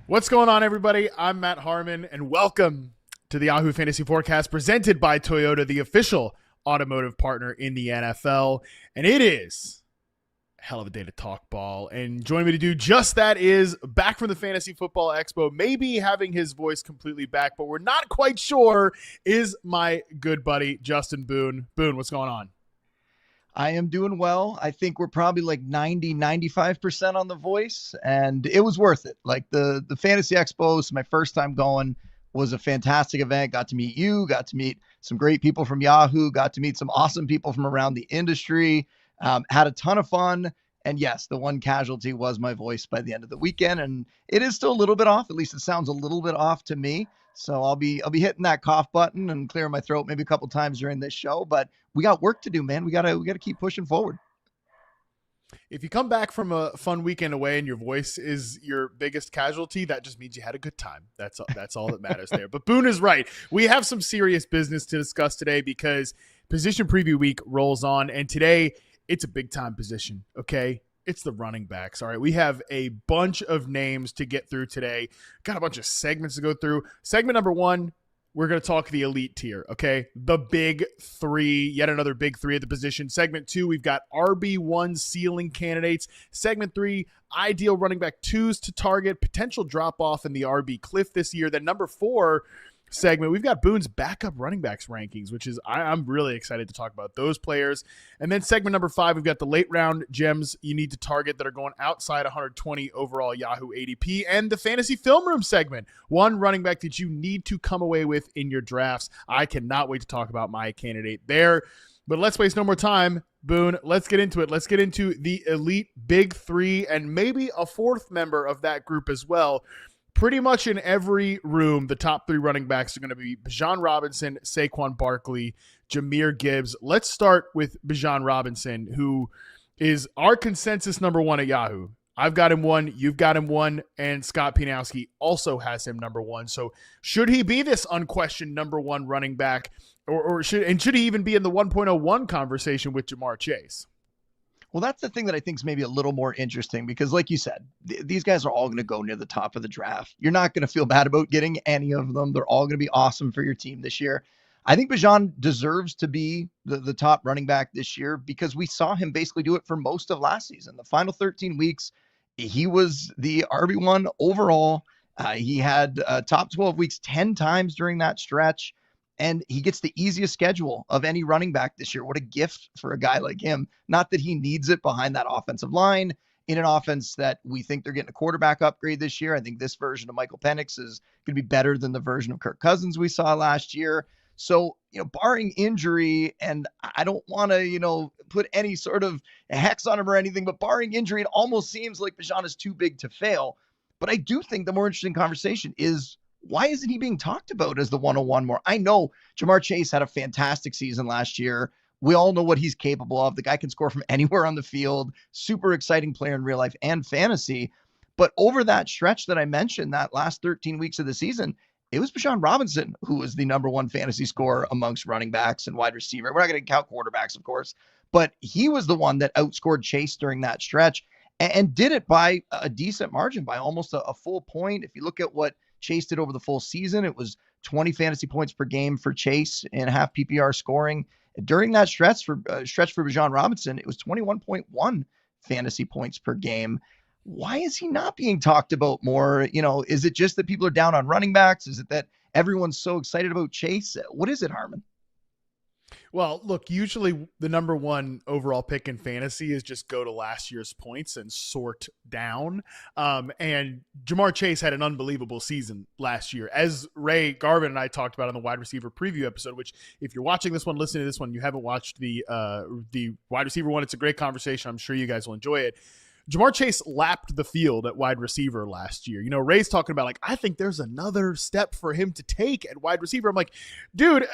What's going on, everybody? I'm Matt Harmon, and welcome to the Yahoo Fantasy Forecast presented by Toyota, the official automotive partner in the NFL. And it is a hell of a day to talk ball. And joining me to do just that is back from the Fantasy Football Expo, maybe having his voice completely back, but we're not quite sure, is my good buddy, Justin Boone. Boone, what's going on? I am doing well. I think we're probably like 95% on the voice, and it was worth it. Like the Fantasy Expo, so my first time going, was a fantastic event. Got to meet you, got to meet some great people from Yahoo, got to meet some awesome people from around the industry, had a ton of fun. And yes, the one casualty was my voice by the end of the weekend, and it is still a little bit off. At least it sounds a little bit off to me. So I'll be hitting that cough button and clearing my throat maybe a couple times during this show, but we got work to do, man. We gotta keep pushing forward. If you come back from a fun weekend away and your voice is your biggest casualty, that just means you had a good time. That's all that matters there. But Boone is right. We have some serious business to discuss today because position preview week rolls on, and today it's a big time position. Okay. It's the running backs. All right. We have a bunch of names to get through today. Got a bunch of segments to go through. Segment number one, we're going to talk the elite tier. Okay. The big three, yet another big three at the position. Segment two, we've got RB1 ceiling candidates. Segment three, ideal running back twos to target, potential drop off in the RB cliff this year. Then number four segment, we've got Boone's backup running backs rankings, which is I'm really excited to talk about those players. And then segment number five, we've got the late round gems you need to target that are going outside 120 overall Yahoo ADP, and the fantasy film room segment, one running back that you need to come away with in your drafts. I cannot wait to talk about my candidate there. But let's waste no more time. Boone, let's get into it. Let's get into the elite big three and maybe a fourth member of that group as well. Pretty much in every room, the top three running backs are going to be Bijan Robinson, Saquon Barkley, Jahmyr Gibbs. Let's start with Bijan Robinson, who is our consensus number one at Yahoo. I've got him one, you've got him one, and Scott Pianowski also has him number one. So should he be this unquestioned number one running back, or should he even be in the 1.01 conversation with Ja'Marr Chase? Well, that's the thing that I think is maybe a little more interesting because, like you said, these guys are all going to go near the top of the draft. You're not going to feel bad about getting any of them. They're all going to be awesome for your team this year. I think Bijan deserves to be the top running back this year because we saw him basically do it for most of last season. The final 13 weeks, he was the RB1 overall. He had top 12 weeks 10 times during that stretch. And he gets the easiest schedule of any running back this year. What a gift for a guy like him. Not that he needs it behind that offensive line in an offense that we think they're getting a quarterback upgrade this year. I think this version of Michael Penix is going to be better than the version of Kirk Cousins we saw last year. So, barring injury, and I don't want to, put any sort of hex on him or anything, but barring injury, it almost seems like Bijan is too big to fail. But I do think the more interesting conversation is, why isn't he being talked about as the 101 more? I know Ja'Marr Chase had a fantastic season last year. We all know what he's capable of. The guy can score from anywhere on the field. Super exciting player in real life and fantasy. But over that stretch that I mentioned, that last 13 weeks of the season, it was Bijan Robinson who was the number one fantasy scorer amongst running backs and wide receiver. We're not going to count quarterbacks, of course, but he was the one that outscored Chase during that stretch and did it by a decent margin, by almost a full point. If you look at what Chase did over the full season, it was 20 fantasy points per game for Chase and half PPR scoring. During that stretch for Bijan Robinson, it was 21.1 fantasy points per game. Why is he not being talked about more? Is it just that people are down on running backs? Is it that everyone's so excited about Chase? What is it, Harmon? Well, look, usually the number one overall pick in fantasy is just go to last year's points and sort down. And Ja'Marr Chase had an unbelievable season last year. As Ray Garvin and I talked about on the wide receiver preview episode, which if you're watching this one, listening to this one, you haven't watched the wide receiver one, it's a great conversation. I'm sure you guys will enjoy it. Ja'Marr Chase lapped the field at wide receiver last year. Ray's talking about, I think there's another step for him to take at wide receiver. I'm like, dude,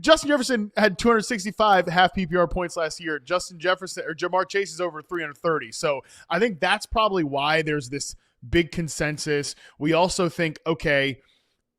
Justin Jefferson had 265 half PPR points last year. Ja'Marr Chase is over 330. So I think that's probably why there's this big consensus. We also think, okay,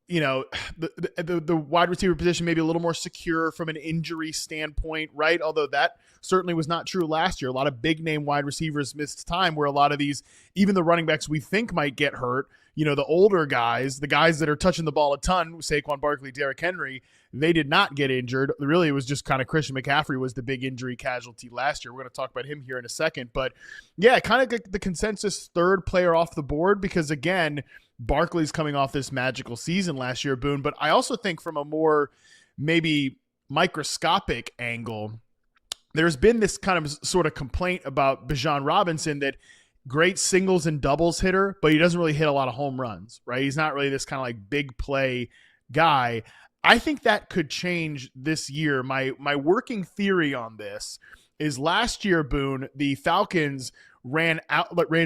you know, the wide receiver position maybe a little more secure from an injury standpoint, right? Although that certainly was not true last year. A lot of big name wide receivers missed time, where a lot of these, even the running backs we think might get hurt, you know, the older guys, the guys that are touching the ball a ton, Saquon Barkley, Derrick Henry, they did not get injured. Really, it was just kind of Christian McCaffrey was the big injury casualty last year. We're going to talk about him here in a second. But yeah, kind of the consensus third player off the board, because again, Barkley's coming off this magical season last year, Boone. But I also think from a more maybe microscopic angle, there's been this kind of sort of complaint about Bijan Robinson, that great singles and doubles hitter, but he doesn't really hit a lot of home runs, right? He's not really this kind of like big play guy. I think that could change this year. My working theory on this is last year, Boone, the Falcons ran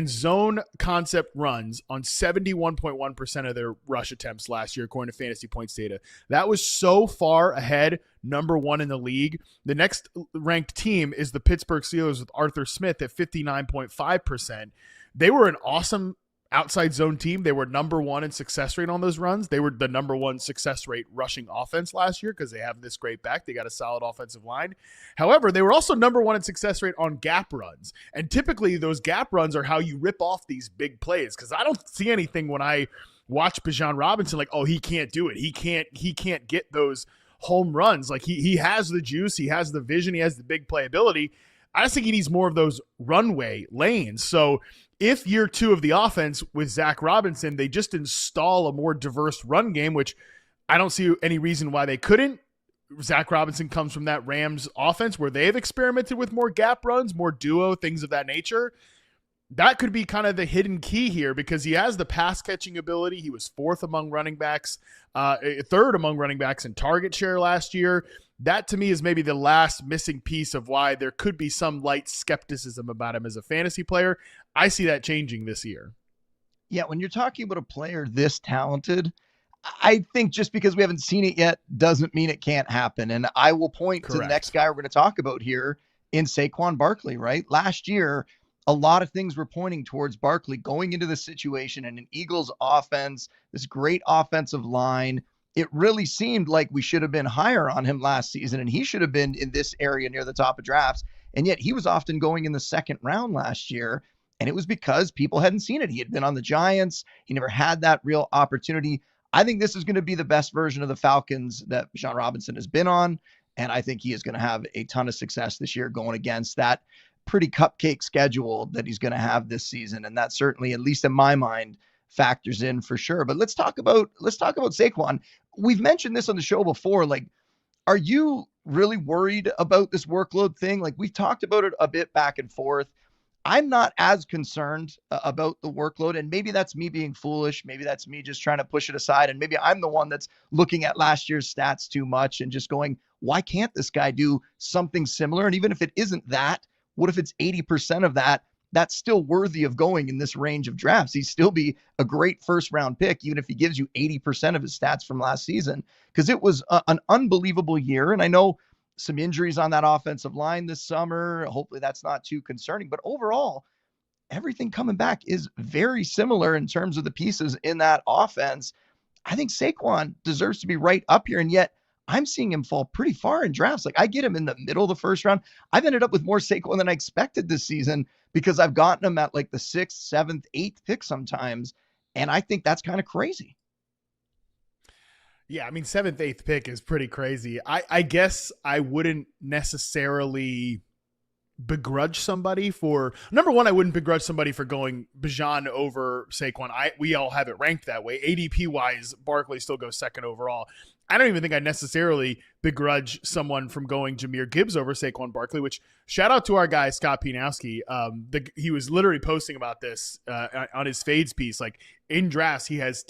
zone concept runs on 71.1% of their rush attempts last year, according to Fantasy Points data. That was so far ahead, number one in the league. The next ranked team is the Pittsburgh Steelers with Arthur Smith at 59.5%. They were an awesome outside zone team. They were number one in success rate on those runs. They were the number one success rate rushing offense last year because they have this great back. They got a solid offensive line. However, they were also number one in success rate on gap runs. And typically those gap runs are how you rip off these big plays, because I don't see anything when I watch Bijan Robinson like, oh, he can't do it. He can't get those home runs. Like he has the juice. He has the vision. He has the big playability. I just think he needs more of those runway lanes. So if year two of the offense with Zach Robinson, they just install a more diverse run game, which I don't see any reason why they couldn't. Zach Robinson comes from that Rams offense where they've experimented with more gap runs, more duo, things of that nature. That could be kind of the hidden key here, because he has the pass catching ability. He was third among running backs in target share last year. That to me is maybe the last missing piece of why there could be some light skepticism about him as a fantasy player. I see that changing this year. Yeah, when you're talking about a player this talented, I think just because we haven't seen it yet doesn't mean it can't happen. And I will point to the next guy we're going to talk about here in Saquon Barkley, right? Last year, a lot of things were pointing towards Barkley going into this situation and an Eagles offense, this great offensive line. It really seemed like we should have been higher on him last season, and he should have been in this area near the top of drafts. And yet he was often going in the second round last year. And it was because people hadn't seen it. He had been on the Giants. He never had that real opportunity. I think this is going to be the best version of the Falcons that Bijan Robinson has been on. And I think he is going to have a ton of success this year going against that pretty cupcake schedule that he's going to have this season. And that certainly, at least in my mind, factors in for sure. But let's talk about Saquon. We've mentioned this on the show before. Like, are you really worried about this workload thing? Like, we've talked about it a bit back and forth. I'm not as concerned about the workload, and maybe that's me being foolish. Maybe that's me just trying to push it aside, and maybe I'm the one that's looking at last year's stats too much and just going, why can't this guy do something similar? And even if it isn't that, what if it's 80% of that? That's still worthy of going in this range of drafts. He'd still be a great first-round pick, even if he gives you 80% of his stats from last season, because it was an unbelievable year. And I know some injuries on that offensive line this summer. Hopefully that's not too concerning. But overall, everything coming back is very similar in terms of the pieces in that offense. I think Saquon deserves to be right up here. And yet I'm seeing him fall pretty far in drafts. Like, I get him in the middle of the first round. I've ended up with more Saquon than I expected this season because I've gotten him at like the 6th, 7th, 8th pick sometimes. And I think that's kind of crazy. Yeah, I mean, 7th, 8th pick is pretty crazy. I guess I wouldn't necessarily begrudge somebody for, number one, I wouldn't begrudge somebody for going Bijan over Saquon. We all have it ranked that way. ADP wise, Barkley still goes second overall. I don't even think I necessarily begrudge someone from going Jahmyr Gibbs over Saquon Barkley, which shout out to our guy, Scott Pianowski. He was literally posting about this on his Fades piece. Like, in drafts, he has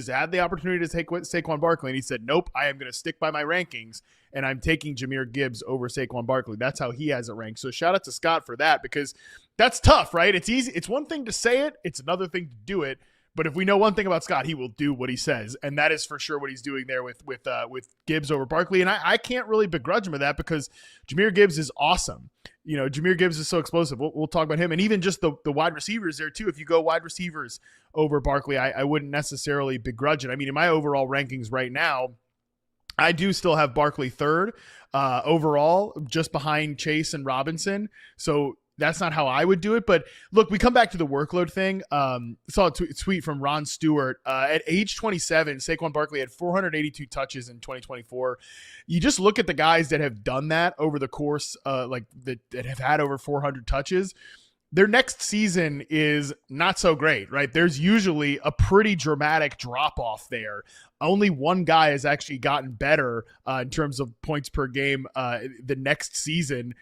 had the opportunity to take Saquon Barkley, and he said, nope, I am going to stick by my rankings, and I'm taking Jahmyr Gibbs over Saquon Barkley. That's how he has it ranked. So shout out to Scott for that, because that's tough, right? It's easy. It's one thing to say it. It's another thing to do it. But if we know one thing about Scott, he will do what he says, and that is for sure what he's doing there with Gibbs over Barkley. And I can't really begrudge him of that, because Jahmyr Gibbs is awesome. Jahmyr Gibbs is so explosive. We'll talk about him. And even just the wide receivers there, too. If you go wide receivers over Barkley, I wouldn't necessarily begrudge it. I mean, in my overall rankings right now, I do still have Barkley third overall, just behind Chase and Robinson. So that's not how I would do it. But look, we come back to the workload thing. Saw a tweet from Ron Stewart. At age 27, Saquon Barkley had 482 touches in 2024. You just look at the guys that have done that over the course, that have had over 400 touches. Their next season is not so great, right? There's usually a pretty dramatic drop off there. Only one guy has actually gotten better in terms of points per game the next season.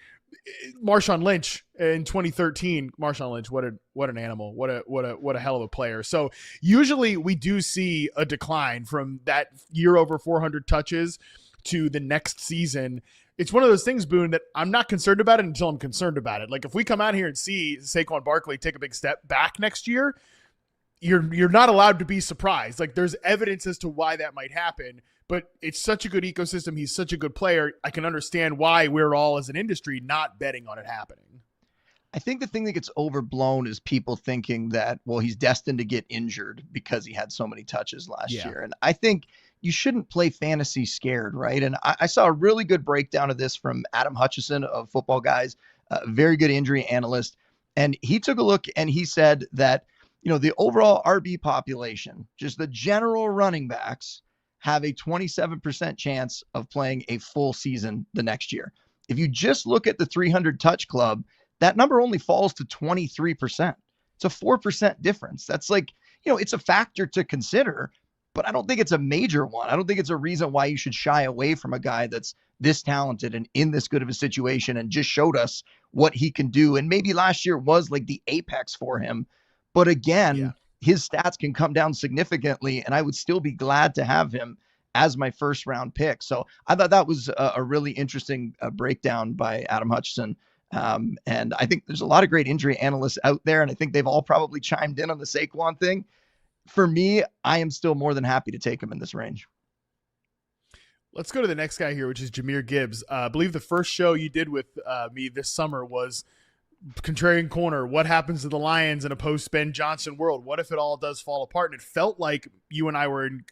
Marshawn Lynch in 2013. Marshawn Lynch, what an animal, what a hell of a player. So usually we do see a decline from that year over 400 touches to the next season. It's one of those things, Boone, that I'm not concerned about it until I'm concerned about it. Like if we come out here and see Saquon Barkley take a big step back next year, you're not allowed to be surprised. Like there's evidence as to why that might happen. But it's such a good ecosystem. He's such a good player. I can understand why we're all, as an industry, not betting on it happening. I think the thing that gets overblown is people thinking that, well, he's destined to get injured because he had so many touches last year. And I think you shouldn't play fantasy scared, right? And I saw a really good breakdown of this from Adam Hutchison of Football Guys, a very good injury analyst. And he took a look and he said that, the overall RB population, just the general running backs, have a 27% chance of playing a full season the next year. If you just look at the 300 touch club, that number only falls to 23%. It's a 4% difference. That's it's a factor to consider, but I don't think it's a major one. I don't think it's a reason why you should shy away from a guy that's this talented and in this good of a situation and just showed us what he can do. And maybe last year was like the apex for him. But again, his stats can come down significantly, and I would still be glad to have him as my first round pick. So I thought that was a really interesting breakdown by Adam Hutchison. And I think there's a lot of great injury analysts out there, and I think they've all probably chimed in on the Saquon thing. For me, I am still more than happy to take him in this range. Let's go to the next guy here, which is Jahmyr Gibbs. I believe the first show you did with me this summer was Contrarian Corner. What happens to the Lions in a post-Ben Johnson world? What if it all does fall apart? And it felt like you and I were in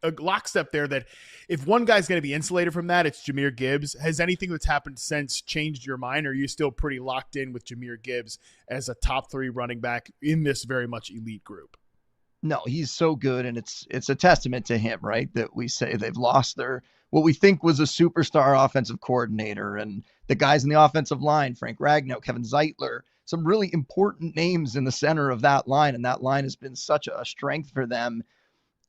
a lockstep there that if one guy's going to be insulated from that, it's Jahmyr Gibbs. Has anything that's happened since changed your mind? Or are you still pretty locked in with Jahmyr Gibbs as a top 3 running back in this very much elite group? No, he's so good. And it's a testament to him, right? That we say they've lost what we think was a superstar offensive coordinator, and the guys in the offensive line, Frank Ragnow, Kevin Zeitler, some really important names in the center of that line. And that line has been such a strength for them.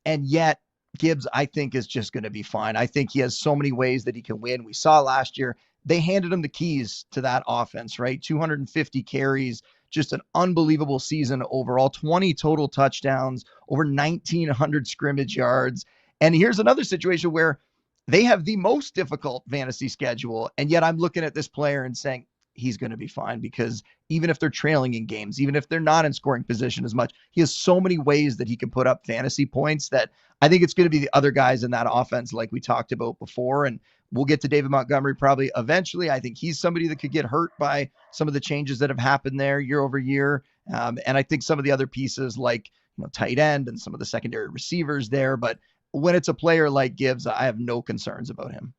And yet Gibbs, I think, is just going to be fine. I think he has so many ways that he can win. We saw last year, they handed him the keys to that offense, right? 250 carries, just an unbelievable season overall, 20 total touchdowns, over 1,900 scrimmage yards. And here's another situation where they have the most difficult fantasy schedule. And yet I'm looking at this player and saying he's going to be fine, because even if they're trailing in games, even if they're not in scoring position as much, he has so many ways that he can put up fantasy points that I think it's going to be the other guys in that offense, like we talked about before. And we'll get to David Montgomery probably eventually. I think he's somebody that could get hurt by some of the changes that have happened there year over year. And I think some of the other pieces like tight end and some of the secondary receivers there. But when it's a player like Gibbs, I have no concerns about him.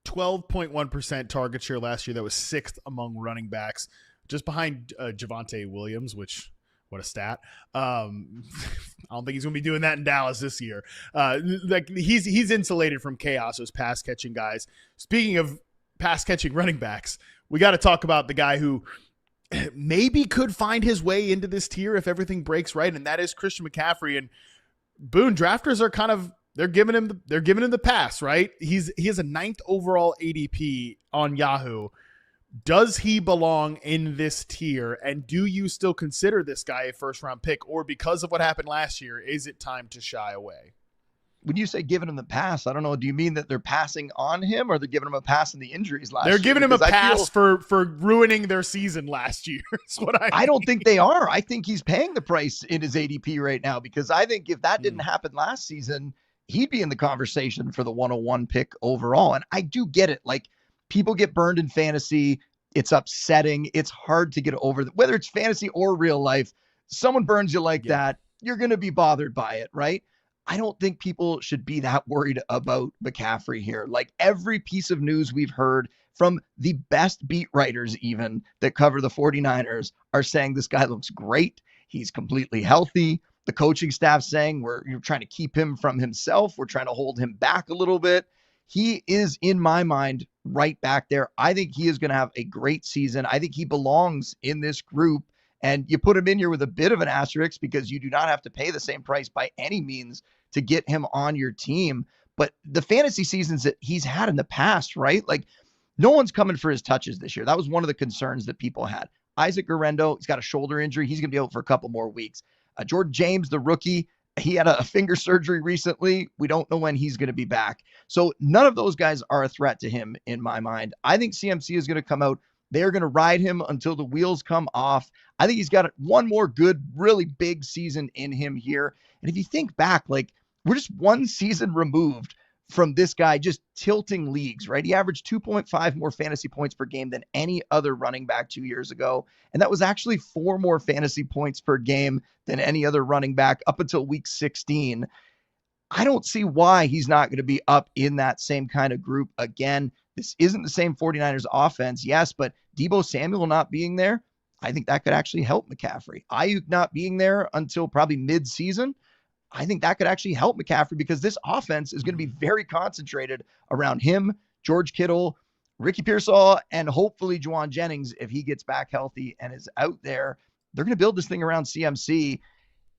12.1% target share last year. That was 6th among running backs, just behind Javonte Williams, which, what a stat. I don't think he's going to be doing that in Dallas this year. He's insulated from chaos, those pass catching guys. Speaking of pass catching running backs, we got to talk about the guy who maybe could find his way into this tier if everything breaks right, and that is Christian McCaffrey. And Boone, drafters are they're giving him the pass, right? He has a 9th overall ADP on Yahoo. Does he belong in this tier? And do you still consider this guy a first round pick, or because of what happened last year, is it time to shy away? When you say giving him the pass, I don't know. Do you mean that they're passing on him, or they're giving him a pass in the injuries last year? They're giving him a pass for ruining their season last year. That's what I don't think they are. I think he's paying the price in his ADP right now, because I think if that didn't happen last season, he'd be in the conversation for the 101 pick overall. And I do get it. Like, people get burned in fantasy. It's upsetting. It's hard to get over, whether it's fantasy or real life. Someone burns you like Yeah. that, you're going to be bothered by it, right? I don't think people should be that worried about McCaffrey here. Like, every piece of news we've heard from the best beat writers, even that cover the 49ers, are saying this guy looks great. He's completely healthy. The coaching staff saying you're trying to keep him from himself. We're trying to hold him back a little bit. He is, in my mind, right back there. I think he is going to have a great season. I think he belongs in this group. And you put him in here with a bit of an asterisk because you do not have to pay the same price by any means to get him on your team. But the fantasy seasons that he's had in the past, right? Like, no one's coming for his touches this year. That was one of the concerns that people had. Isaac Guerrero, he's got a shoulder injury. He's going to be out for a couple more weeks. Jordan James, the rookie, he had a finger surgery recently. We don't know when he's going to be back. So none of those guys are a threat to him in my mind. I think CMC is going to come out. They're going to ride him until the wheels come off. I think he's got one more good, really big season in him here. And if you think back, like, we're just one season removed from this guy just tilting leagues, right? He averaged 2.5 more fantasy points per game than any other running back 2 years ago. And that was actually 4 more fantasy points per game than any other running back up until week 16. I don't see why he's not going to be up in that same kind of group again. This isn't the same 49ers offense, yes, but Deebo Samuel not being there, I think that could actually help McCaffrey. Ayuk not being there until probably mid-season, I think that could actually help McCaffrey because this offense is going to be very concentrated around him, George Kittle, Ricky Pearsall, and hopefully Juwan Jennings if he gets back healthy and is out there. They're going to build this thing around CMC.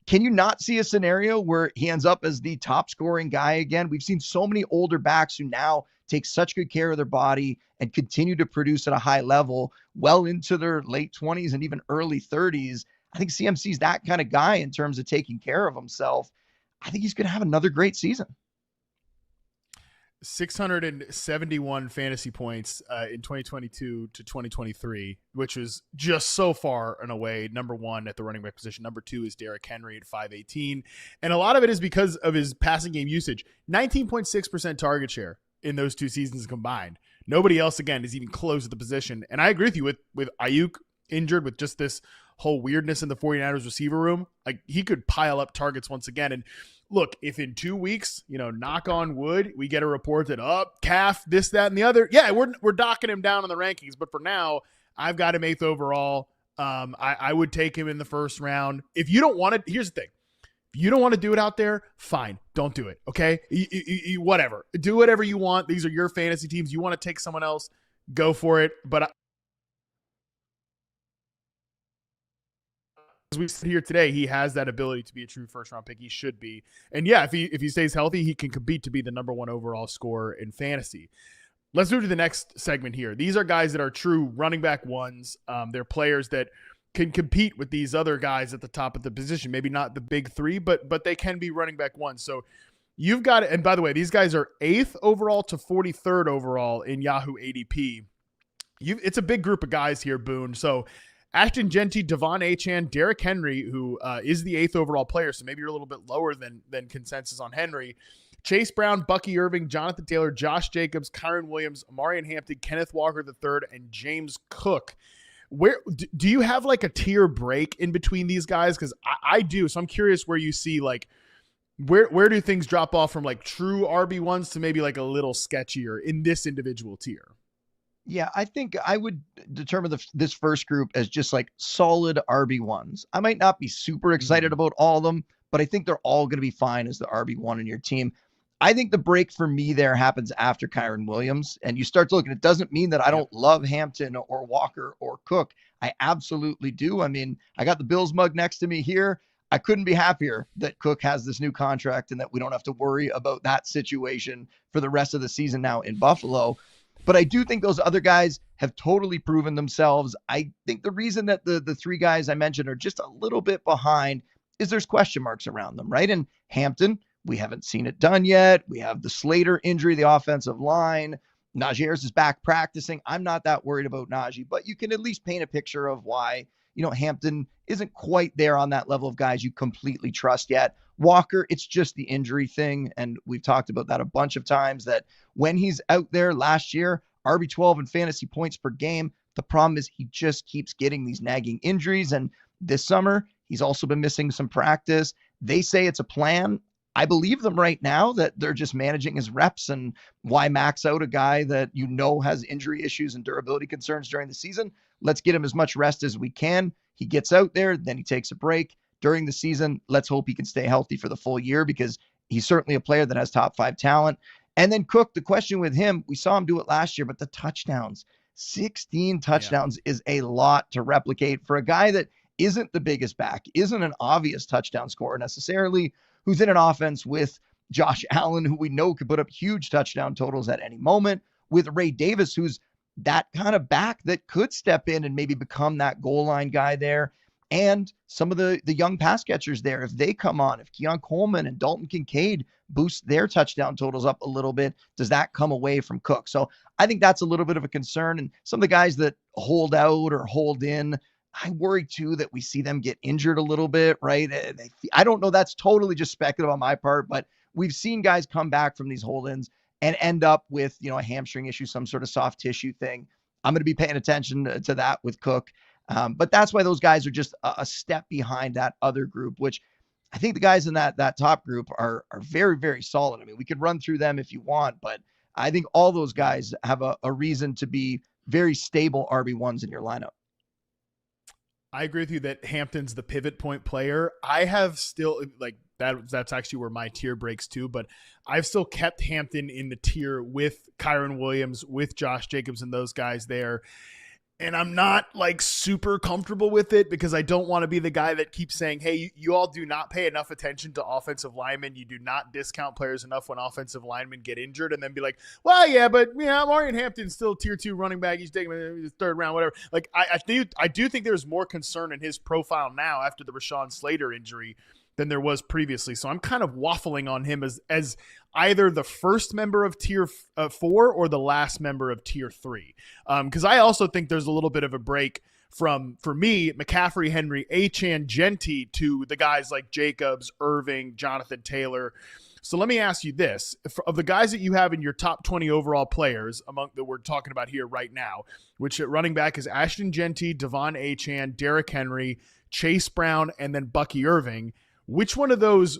Can you not see a scenario where he ends up as the top scoring guy again? We've seen so many older backs who now take such good care of their body and continue to produce at a high level well into their late 20s and even early 30s. I think CMC's that kind of guy in terms of taking care of himself. I think he's going to have another great season. 671 fantasy points in 2022 to 2023, which is just so far and away number one at the running back position. Number two is Derrick Henry at 518. And a lot of it is because of his passing game usage. 19.6% target share in those two seasons combined. Nobody else, again, is even close to the position. And I agree with you with Ayuk injured, with just this whole weirdness in the 49ers receiver room. Like, he could pile up targets once again. And look, if in 2 weeks, knock on wood, we get a report that calf, this, that, and the other. Yeah, we're docking him down in the rankings. But for now, I've got him 8th overall. I would take him in the first round. If you don't want it, here's the thing. If you don't want to do it out there, fine. Don't do it, okay? Whatever. Do whatever you want. These are your fantasy teams. You want to take someone else, go for it. But as we sit here today, he has that ability to be a true first-round pick. He should be. And yeah, if he stays healthy, he can compete to be the number one overall scorer in fantasy. Let's move to the next segment here. These are guys that are true running back ones. They're players that can compete with these other guys at the top of the position. Maybe not the big three, but they can be running back ones. So you've got, and by the way, these guys are 8th overall to 43rd overall in Yahoo ADP. It's a big group of guys here, Boone. So Ashton Genty, Devon Achane, Derrick Henry, who is the 8th overall player, so maybe you're a little bit lower than consensus on Henry. Chase Brown, Bucky Irving, Jonathan Taylor, Josh Jacobs, Kyron Williams, Amarian Hampton, Kenneth Walker III, and James Cook. Where do you have like a tier break in between these guys? Because I do. So I'm curious where you see like where do things drop off from like true RB1s to maybe like a little sketchier in this individual tier? Yeah, I think I would determine this first group as just like solid RB1s. I might not be super excited about all of them, but I think they're all going to be fine as the RB1 in your team. I think the break for me there happens after Kyron Williams, and you start to look, and it doesn't mean that I don't love Hampton or Walker or Cook. I absolutely do. I mean, I got the Bills mug next to me here. I couldn't be happier that Cook has this new contract and that we don't have to worry about that situation for the rest of the season now in Buffalo. But I do think those other guys have totally proven themselves. I think the reason that the three guys I mentioned are just a little bit behind is there's question marks around them, right? And Hampton, we haven't seen it done yet. We have the Slater injury, the offensive line. Najee Harris is back practicing. I'm not that worried about Najee, but you can at least paint a picture of why, Hampton isn't quite there on that level of guys you completely trust yet. Walker, it's just the injury thing. And we've talked about that a bunch of times, that when he's out there last year, RB12 in fantasy points per game. The problem is he just keeps getting these nagging injuries. And this summer, he's also been missing some practice. They say it's a plan. I believe them right now that they're just managing his reps, and why max out a guy that has injury issues and durability concerns during the season. Let's get him as much rest as we can. He gets out there, then he takes a break during the season. Let's hope he can stay healthy for the full year, because he's certainly a player that has top 5 talent. And then Cook, the question with him, we saw him do it last year, but the touchdowns, 16 touchdowns is a lot to replicate for a guy that isn't the biggest back, isn't an obvious touchdown scorer necessarily, who's in an offense with Josh Allen, who we know could put up huge touchdown totals at any moment, with Ray Davis, who's that kind of back that could step in and maybe become that goal line guy there. And some of the young pass catchers there, if they come on, if Keon Coleman and Dalton Kincaid boost their touchdown totals up a little bit, does that come away from Cook? So I think that's a little bit of a concern. And some of the guys that hold out or hold in, I worry too that we see them get injured a little bit, right? I don't know. That's totally just speculative on my part, but we've seen guys come back from these hold-ins and end up with, a hamstring issue, some sort of soft tissue thing. I'm going to be paying attention to that with Cook. But that's why those guys are just a step behind that other group, which I think the guys in that top group are very, very solid. I mean, we could run through them if you want, but I think all those guys have a reason to be very stable RB1s in your lineup. I agree with you that Hampton's the pivot point player. I have still that's actually where my tier breaks too, but I've still kept Hampton in the tier with Kyron Williams, with Josh Jacobs and those guys there. And I'm not super comfortable with it, because I don't want to be the guy that keeps saying, hey, you all do not pay enough attention to offensive linemen. You do not discount players enough when offensive linemen get injured, and then be like, well, yeah, but Marion Hampton's still tier 2 running back. He's taking the 3rd round, whatever. I do think there's more concern in his profile now after the Rashawn Slater injury than there was previously. So I'm kind of waffling on him as either the first member of tier 4 or the last member of tier 3. Because I also think there's a little bit of a break from, for me, McCaffrey, Henry, Achane, Genty to the guys like Jacobs, Irving, Jonathan Taylor. So let me ask you this. Of the guys that you have in your top 20 overall players among that we're talking about here right now, which at running back is Ashton Genty, Devon Achane, Derrick Henry, Chase Brown, and then Bucky Irving, which one of those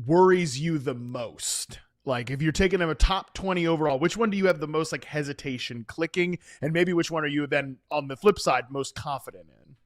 worries you the most? If you're taking them a top 20 overall, which one do you have the most hesitation clicking? And maybe which one are you then on the flip side most confident in?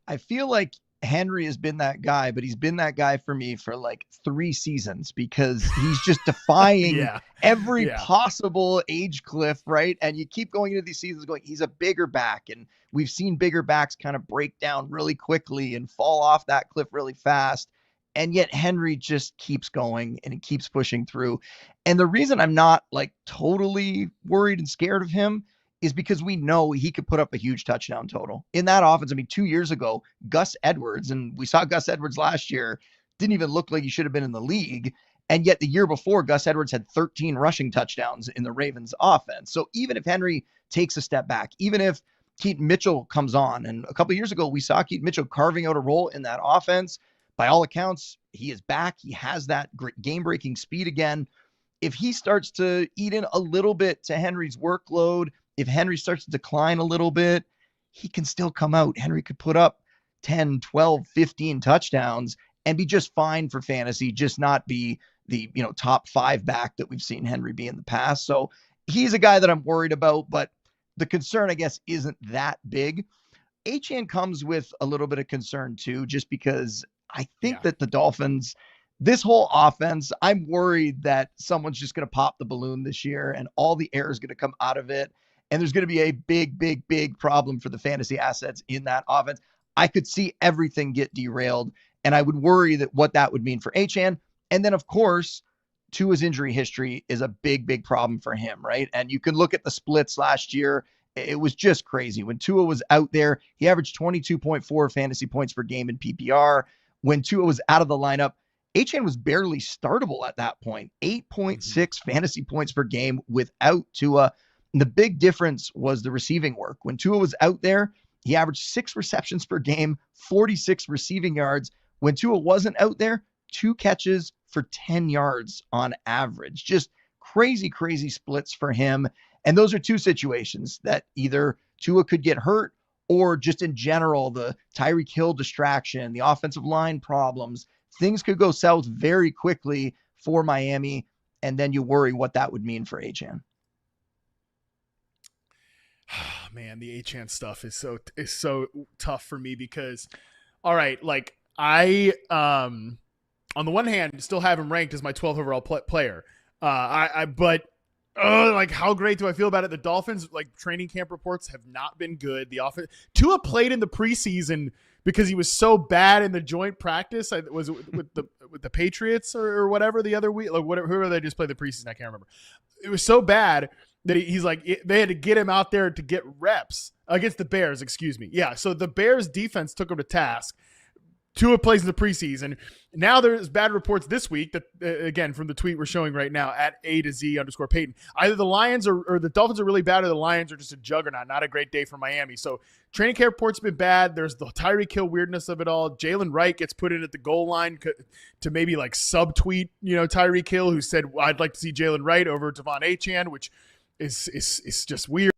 I feel like Henry has been that guy, but he's been that guy for me for 3 seasons, because he's just defying every possible age cliff, right? And you keep going into these seasons going, he's a bigger back, and we've seen bigger backs kind of break down really quickly and fall off that cliff really fast. And yet Henry just keeps going and he keeps pushing through. And the reason I'm not totally worried and scared of him is because we know he could put up a huge touchdown total in that offense. I mean, 2 years ago, Gus Edwards, and we saw Gus Edwards last year, didn't even look like he should have been in the league. And yet the year before, Gus Edwards had 13 rushing touchdowns in the Ravens offense. So even if Henry takes a step back, even if Keaton Mitchell comes on, and a couple of years ago, we saw Keaton Mitchell carving out a role in that offense. By all accounts, he is back. He has that great game-breaking speed again. If he starts to eat in a little bit to Henry's workload, if Henry starts to decline a little bit, he can still come out. Henry could put up 10, 12, 15 touchdowns and be just fine for fantasy, just not be the top 5 back that we've seen Henry be in the past. So he's a guy that I'm worried about, but the concern, I guess, isn't that big. Achane comes with a little bit of concern too, just because I think that the Dolphins, this whole offense, I'm worried that someone's just going to pop the balloon this year and all the air is going to come out of it. And there's going to be a big, big, big problem for the fantasy assets in that offense. I could see everything get derailed, and I would worry that what that would mean for Achane. And then, of course, Tua's injury history is a big, big problem for him, right? And you can look at the splits last year. It was just crazy. When Tua was out there, he averaged 22.4 fantasy points per game in PPR. When Tua was out of the lineup, Achane was barely startable at that point. 8.6 fantasy points per game without Tua. And the big difference was the receiving work. When Tua was out there, he averaged 6 receptions per game, 46 receiving yards. When Tua wasn't out there, 2 catches for 10 yards on average. Just crazy, crazy splits for him. And those are two situations that either Tua could get hurt or just in general, the Tyreek Hill distraction, the offensive line problems, things could go south very quickly for Miami. And then you worry what that would mean for Achane. Man, the Achane stuff is so tough for me because, all right, like I on the one hand still have him ranked as my 12th overall player. But like how great do I feel about it? The Dolphins, like training camp reports have not been good. The offense, Tua played in the preseason because he was so bad in the joint practice. Was it with the Patriots or whatever the other week, like whatever, whoever they just played the preseason, I can't remember. It was so bad that he's like, they had to get him out there to get reps against the Bears. Excuse me. Yeah. So the Bears defense took him to task. Tua plays in the preseason. Now there's bad reports this week that, again, from the tweet we're showing right now at @A_Peyton. Either the Lions or the Dolphins are really bad or the Lions are just a juggernaut. Not a great day for Miami. So training camp reports have been bad. There's the Tyreek Hill weirdness of it all. Jalen Wright gets put in at the goal line to maybe like subtweet, Tyreek Hill, who said, well, I'd like to see Jalen Wright over Devon Achane, which is just weird.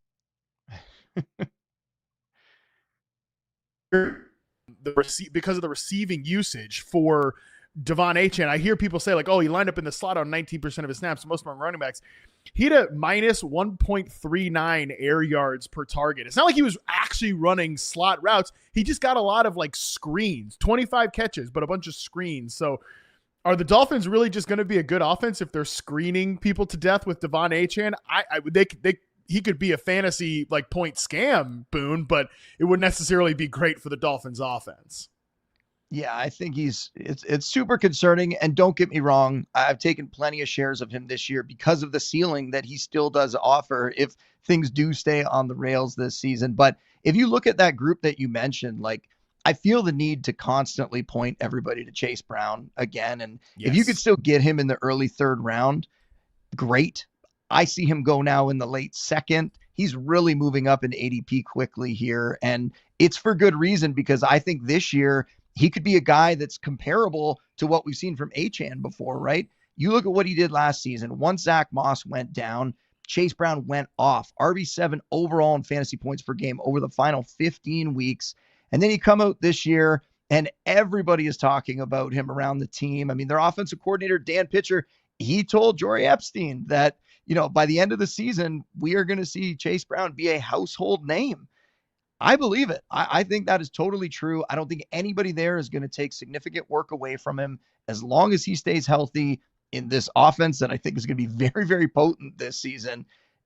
Because of the receiving usage for Devon Achane. I hear people say like, oh, he lined up in the slot on 19% of his snaps, most among running backs. He had a minus 1.39 air yards per target. It's not like he was actually running slot routes. He just got a lot of like screens, 25 catches, but a bunch of screens. So are the Dolphins really just going to be a good offense if they're screening people to death with Devon Achane? He could be a fantasy like point scam, Boone, but it wouldn't necessarily be great for the Dolphins offense. Yeah, I think it's super concerning. And don't get me wrong, I've taken plenty of shares of him this year because of the ceiling that he still does offer if things do stay on the rails this season. But if you look at that group that you mentioned, like I feel the need to constantly point everybody to Chase Brown again. And if you could still get him in the early third round, great. I see him go now in the late second. He's really moving up in ADP quickly here. And it's for good reason, because I think this year he could be a guy that's comparable to what we've seen from Achane before, right? You look at what he did last season. Once Zach Moss went down, Chase Brown went off. RB7 overall in fantasy points per game over the final 15 weeks. And then he come out this year and everybody is talking about him around the team. I mean, their offensive coordinator, Dan Pitcher, he told Jory Epstein that, by the end of the season, we are going to see Chase Brown be a household name. I believe it. I think that is totally true. I don't think anybody there is going to take significant work away from him as long as he stays healthy in this offense that I think is going to be very, very potent this season.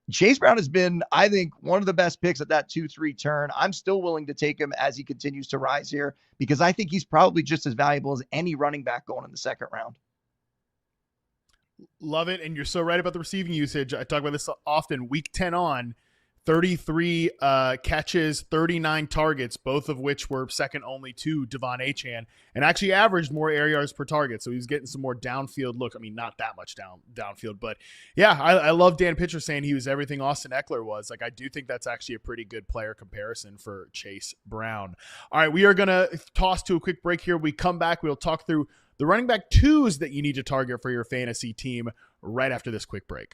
Chase Brown has been, I think, one of the best picks at that 2-3 turn. I'm still willing to take him as he continues to rise here because I think he's probably just as valuable as any running back going in the second round. Love it. And you're so right about the receiving usage. I talk about this often. Week 10 on, 33 catches, 39 targets, both of which were second only to Devon Achane, and actually averaged more air yards per target. So he was getting some more downfield look. I mean, not that much downfield, but yeah, I love Dan Pitcher saying he was everything Austin Eckler was. Like, I do think that's actually a pretty good player comparison for Chase Brown. All right, we are going to toss to a quick break here. We come back. We'll talk through the running back twos that you need to target for your fantasy team right after this quick break.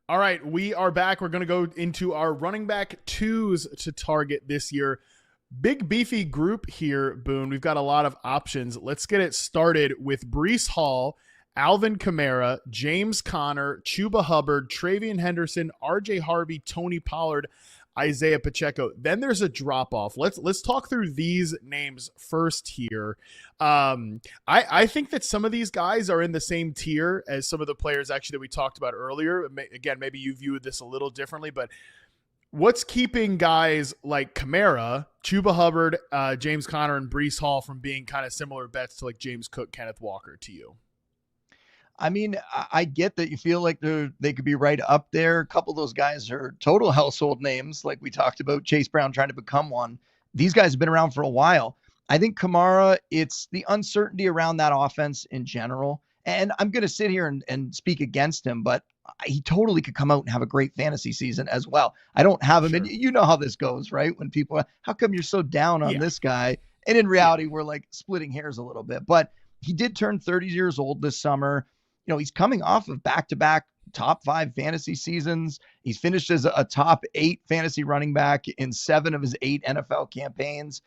All right, we are back. We're going to go into our running back twos to target this year. Big beefy group here, Boone. We've got a lot of options. Let's get it started with Breece Hall, Alvin Kamara, James Conner, Chuba Hubbard, Travion Henderson, RJ Harvey, Tony Pollard, Isaiah Pacheco. Then there's a drop off. Let's talk through these names first here. I think that some of these guys are in the same tier as some of the players actually that we talked about earlier. Again, maybe you view this a little differently, but what's keeping guys like Kamara, Chuba Hubbard, James Conner, and Breece Hall from being kind of similar bets to like James Cook, Kenneth Walker to you? I mean, I get that you feel like they could be right up there. A couple of those guys are total household names, like we talked about Chase Brown trying to become one. These guys have been around for a while. I think Kamara, it's the uncertainty around that offense in general. And I'm going to sit here and speak against him, but he totally could come out and have a great fantasy season as well. I don't have him. Sure. And you know how this goes, right? When people are, how come you're so down on this guy? And in reality, we're like splitting hairs a little bit. But he did turn 30 years old this summer. You know, he's coming off of back-to-back top 5 fantasy seasons. He's finished as a top 8 fantasy running back in 7 of his 8 NFL campaigns.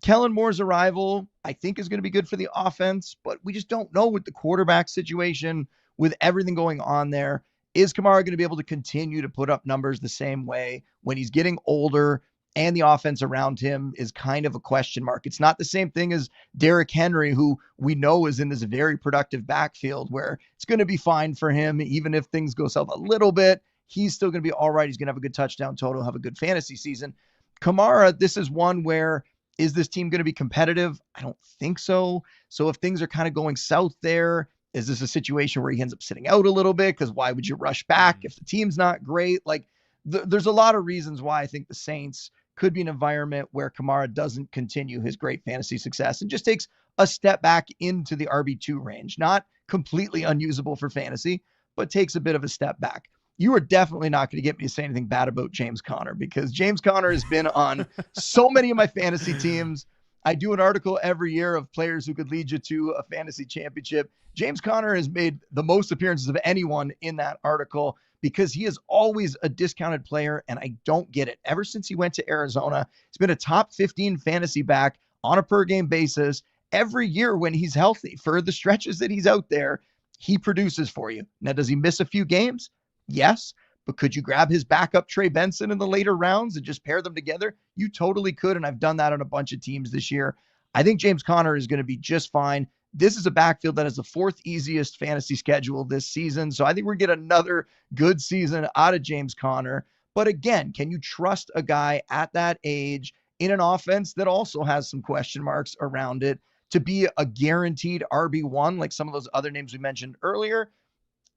Kellen Moore's arrival, I think, is going to be good for the offense, but we just don't know with the quarterback situation, with everything going on there. Is Kamara going to be able to continue to put up numbers the same way when he's getting older and the offense around him is kind of a question mark? It's not the same thing as Derrick Henry, who we know is in this very productive backfield where it's going to be fine for him. Even if things go south a little bit, he's still going to be all right. He's going to have a good touchdown total, have a good fantasy season. Kamara, this is one where, is this team going to be competitive? I don't think so. So if things are kind of going south there, is this a situation where he ends up sitting out a little bit? Because why would you rush back if the team's not great? Like, there's a lot of reasons why I think the Saints could be an environment where Kamara doesn't continue his great fantasy success and just takes a step back into the RB2 range. Not completely unusable for fantasy, but takes a bit of a step back. You are definitely not going to get me to say anything bad about James Conner, because James Conner has been on so many of my fantasy teams. I do an article every year of players who could lead you to a fantasy championship. James Conner has made the most appearances of anyone in that article because he is always a discounted player, and I don't get it. Ever since he went to Arizona, he's been a top 15 fantasy back on a per-game basis every year when he's healthy. For the stretches that he's out there, he produces for you. Now, does he miss a few games? Yes. But could you grab his backup Trey Benson in the later rounds and just pair them together? You totally could, and I've done that on a bunch of teams this year. I think James Conner is going to be just fine. This is a backfield that is the 4th easiest fantasy schedule this season, so I think we're going to get another good season out of James Conner. But again, can you trust a guy at that age in an offense that also has some question marks around it to be a guaranteed RB1 like some of those other names we mentioned earlier?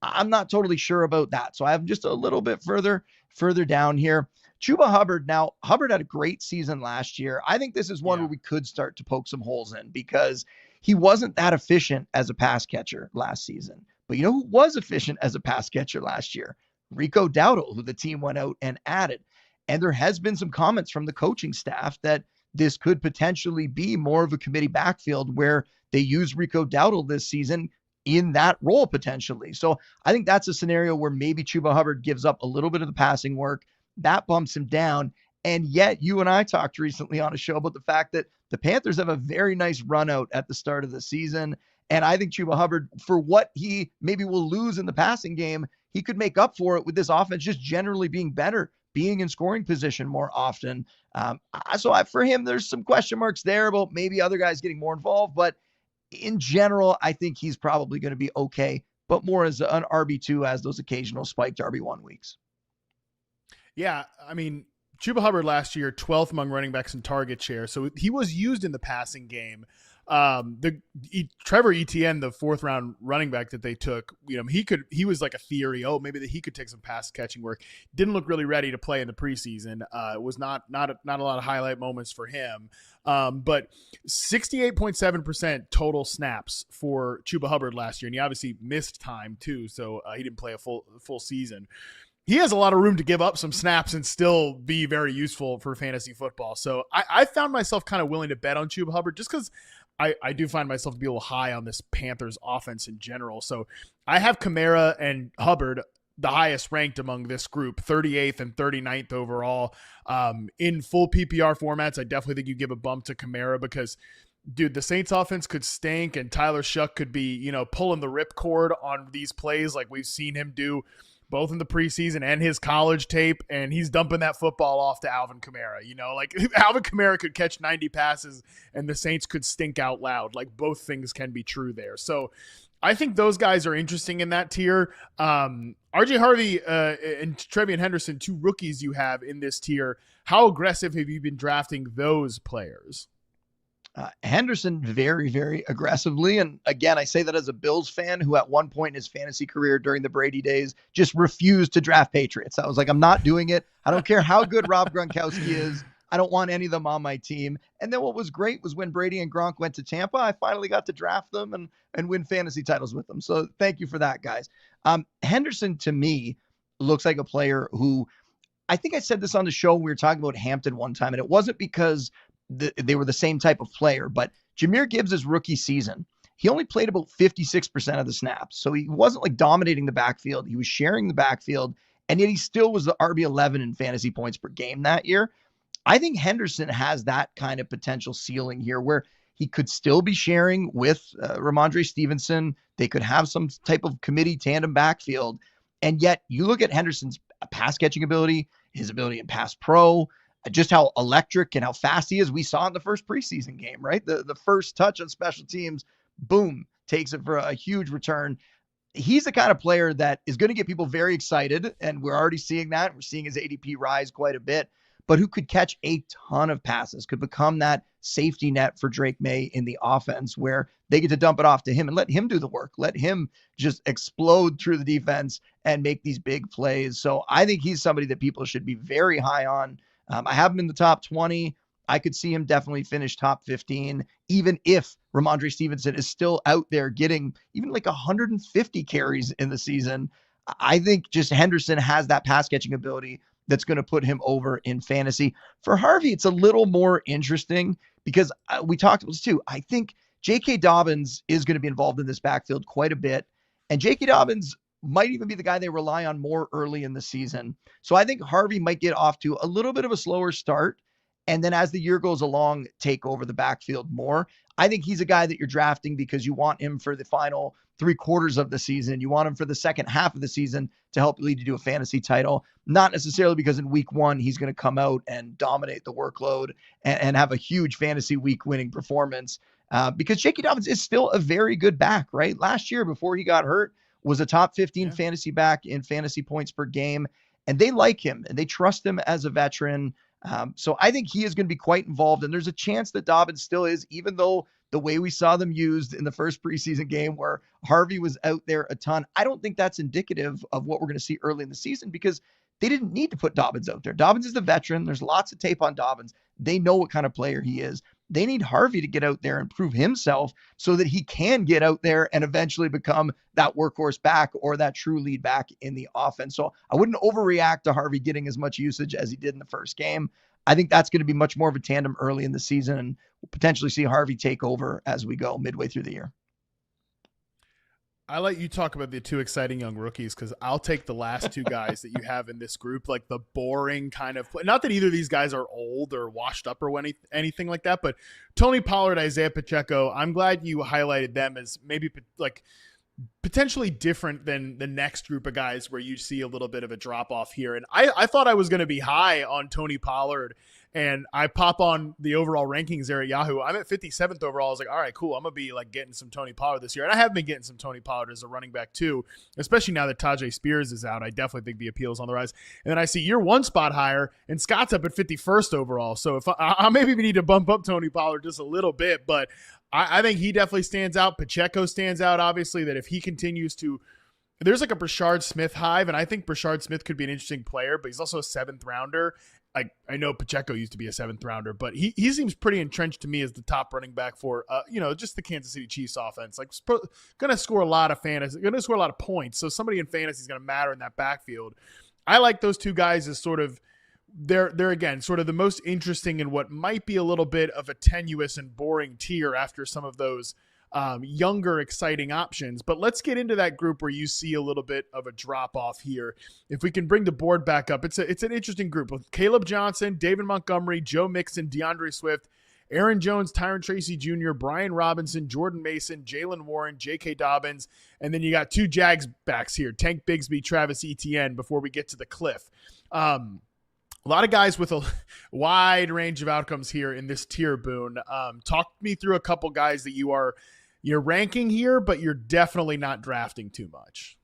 I'm not totally sure about that. So I have just a little bit further down here. Chuba Hubbard. Now, Hubbard had a great season last year. I think this is one where we could start to poke some holes in because he wasn't that efficient as a pass catcher last season. But you know who was efficient as a pass catcher last year? Rico Dowdle, who the team went out and added. And there has been some comments from the coaching staff that this could potentially be more of a committee backfield where they use Rico Dowdle this season in that role potentially. So I think that's a scenario where maybe Chuba Hubbard gives up a little bit of the passing work. That bumps him down. And yet you and I talked recently on a show about the fact that the Panthers have a very nice run out at the start of the season. And I think Chuba Hubbard, for what he maybe will lose in the passing game, he could make up for it with this offense just generally being better, being in scoring position more often. For him, there's some question marks there about maybe other guys getting more involved, but in general, I think he's probably going to be okay, but more as an RB2 as those occasional spiked RB1 weeks. Yeah, I mean, Chuba Hubbard last year, 12th among running backs in target share, so he was used in the passing game. Trevor Etienne, the 4th round running back that they took, he was like a theory. Oh, maybe that he could take some pass catching work. Didn't look really ready to play in the preseason. It was not a lot of highlight moments for him. But 68.7% total snaps for Chuba Hubbard last year, and he obviously missed time too, so he didn't play a full season. He has a lot of room to give up some snaps and still be very useful for fantasy football. So I found myself kind of willing to bet on Chuba Hubbard just because I do find myself to be a little high on this Panthers offense in general. So I have Kamara and Hubbard the highest ranked among this group, 38th and 39th overall. In full PPR formats, I definitely think you give a bump to Kamara because, dude, the Saints offense could stink and Tyler Shuck could be, pulling the ripcord on these plays like we've seen him do both in the preseason and his college tape, and he's dumping that football off to Alvin Kamara. Like Alvin Kamara could catch 90 passes and the Saints could stink out loud. Like both things can be true there. So I think those guys are interesting in that tier. RJ Harvey and Trevian Henderson, 2 rookies you have in this tier. How aggressive have you been drafting those players? Henderson very, very aggressively. And again, I say that as a Bills fan who at one point in his fantasy career during the Brady days just refused to draft Patriots. I was like, I'm not doing it. I don't care how good Rob Gronkowski is. I don't want any of them on my team. And then what was great was when Brady and Gronk went to Tampa, I finally got to draft them and win fantasy titles with them. So thank you for that, guys. Henderson, to me, looks like a player who, I think I said this on the show. We were talking about Hampton one time, and it wasn't because they were the same type of player, but Jahmyr Gibbs' rookie season, he only played about 56% of the snaps. So he wasn't like dominating the backfield. He was sharing the backfield, and yet he still was the RB11 in fantasy points per game that year. I think Henderson has that kind of potential ceiling here where he could still be sharing with Ramondre Stevenson. They could have some type of committee tandem backfield. And yet you look at Henderson's pass catching ability, his ability in pass pro, just how electric and how fast he is. We saw in the first preseason game, right? The first touch on special teams, boom, takes it for a huge return. He's the kind of player that is going to get people very excited, and we're already seeing that. We're seeing his ADP rise quite a bit, but who could catch a ton of passes, could become that safety net for Drake May in the offense where they get to dump it off to him and let him do the work. Let him just explode through the defense and make these big plays. So I think he's somebody that people should be very high on. I have him in the top 20. I could see him definitely finish top 15, even if Ramondre Stevenson is still out there getting even like 150 carries in the season. I think just Henderson has that pass catching ability that's going to put him over in fantasy. For Harvey, it's a little more interesting because we talked about this too. I think J.K. Dobbins is going to be involved in this backfield quite a bit. And J.K. Dobbins might even be the guy they rely on more early in the season. So I think Harvey might get off to a little bit of a slower start. And then as the year goes along, take over the backfield more. I think he's a guy that you're drafting because you want him for the final 3/4 of the season. You want him for the second half of the season to help lead you to a fantasy title. Not necessarily because in week 1, he's going to come out and dominate the workload and have a huge fantasy week winning performance. Because J.K. Dobbins is still a very good back, right? Last year, before he got hurt, was a top 15 fantasy back in fantasy points per game. And they like him and they trust him as a veteran. So I think he is going to be quite involved. And there's a chance that Dobbins still is, even though the way we saw them used in the first preseason game where Harvey was out there a ton, I don't think that's indicative of what we're going to see early in the season because they didn't need to put Dobbins out there. Dobbins is the veteran. There's lots of tape on Dobbins. They know what kind of player he is. They need Harvey to get out there and prove himself so that he can get out there and eventually become that workhorse back or that true lead back in the offense. So I wouldn't overreact to Harvey getting as much usage as he did in the first game. I think that's going to be much more of a tandem early in the season, and we'll potentially see Harvey take over as we go midway through the year. I let you talk about the 2 exciting young rookies because I'll take the last 2 guys that you have in this group, like the boring kind of play. Not that either of these guys are old or washed up or anything like that, but Tony Pollard, Isaiah Pacheco, I'm glad you highlighted them as maybe like potentially different than the next group of guys where you see a little bit of a drop off here. And I thought I was going to be high on Tony Pollard, and I pop on the overall rankings there at Yahoo. I'm at 57th overall. I was like, all right, cool. I'm going to be like getting some Tony Pollard this year. And I have been getting some Tony Pollard as a running back too, especially now that Tajay Spears is out. I definitely think the appeal is on the rise. And then I see you're 1 spot higher and Scott's up at 51st overall. So if I maybe need to bump up Tony Pollard just a little bit, but I think he definitely stands out. Pacheco stands out, obviously, that if he continues to – there's like a Brashard Smith hive, and I think Brashard Smith could be an interesting player, but he's also a 7th rounder. I know Pacheco used to be a 7th rounder, but he seems pretty entrenched to me as the top running back for just the Kansas City Chiefs offense. Like going to score a lot of fantasy, going to score a lot of points. So somebody in fantasy is going to matter in that backfield. I like those 2 guys as sort of they're again sort of the most interesting in what might be a little bit of a tenuous and boring tier after some of those younger, exciting options. But let's get into that group where you see a little bit of a drop off here. If we can bring the board back up, it's an interesting group with Caleb Johnson, David Montgomery, Joe Mixon, DeAndre Swift, Aaron Jones, Tyron Tracy Jr., Brian Robinson, Jordan Mason, Jalen Warren, J.K. Dobbins, and then you got two Jags backs here, Tank Bigsby, Travis Etienne, before we get to the cliff. A lot of guys with a wide range of outcomes here in this tier, Boone. Talk me through a couple guys that you're ranking here, but you're definitely not drafting too much.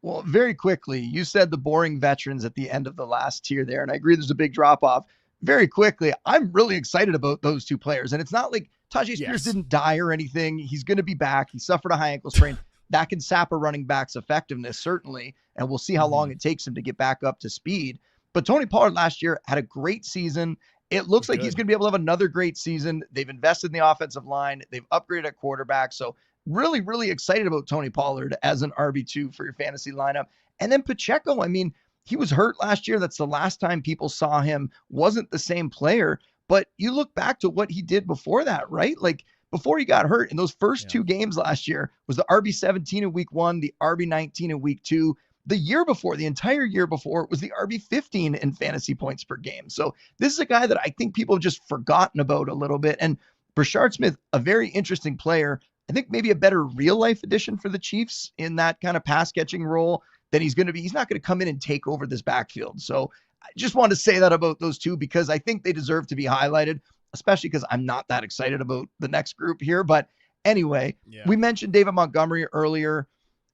Well, very quickly, you said the boring veterans at the end of the last tier there, and I agree there's a big drop-off. Very quickly, I'm really excited about those two players. And it's not like Tajay Spears didn't die or anything. He's going to be back. He suffered a high ankle sprain. That can sap a running back's effectiveness, certainly. And we'll see how long it takes him to get back up to speed. But Tony Pollard last year had a great season. It looks like he's going to be able to have another great season. They've invested in the offensive line. They've upgraded at quarterback. So really, really excited about Tony Pollard as an RB2 for your fantasy lineup. And then Pacheco, I mean, he was hurt last year. That's the last time people saw him. Wasn't the same player. But you look back to what he did before that, right? Like before he got hurt in those first two games last year was the RB17 in week 1, the RB19 in week 2. The year before, the entire year before, was the RB15 in fantasy points per game. So this is a guy that I think people have just forgotten about a little bit. And Brashard Smith, a very interesting player. I think maybe a better real life addition for the Chiefs in that kind of pass catching role than he's going to be. He's not going to come in and take over this backfield. So I just wanted to say that about those two because I think they deserve to be highlighted, especially because I'm not that excited about the next group here. But anyway, we mentioned David Montgomery earlier.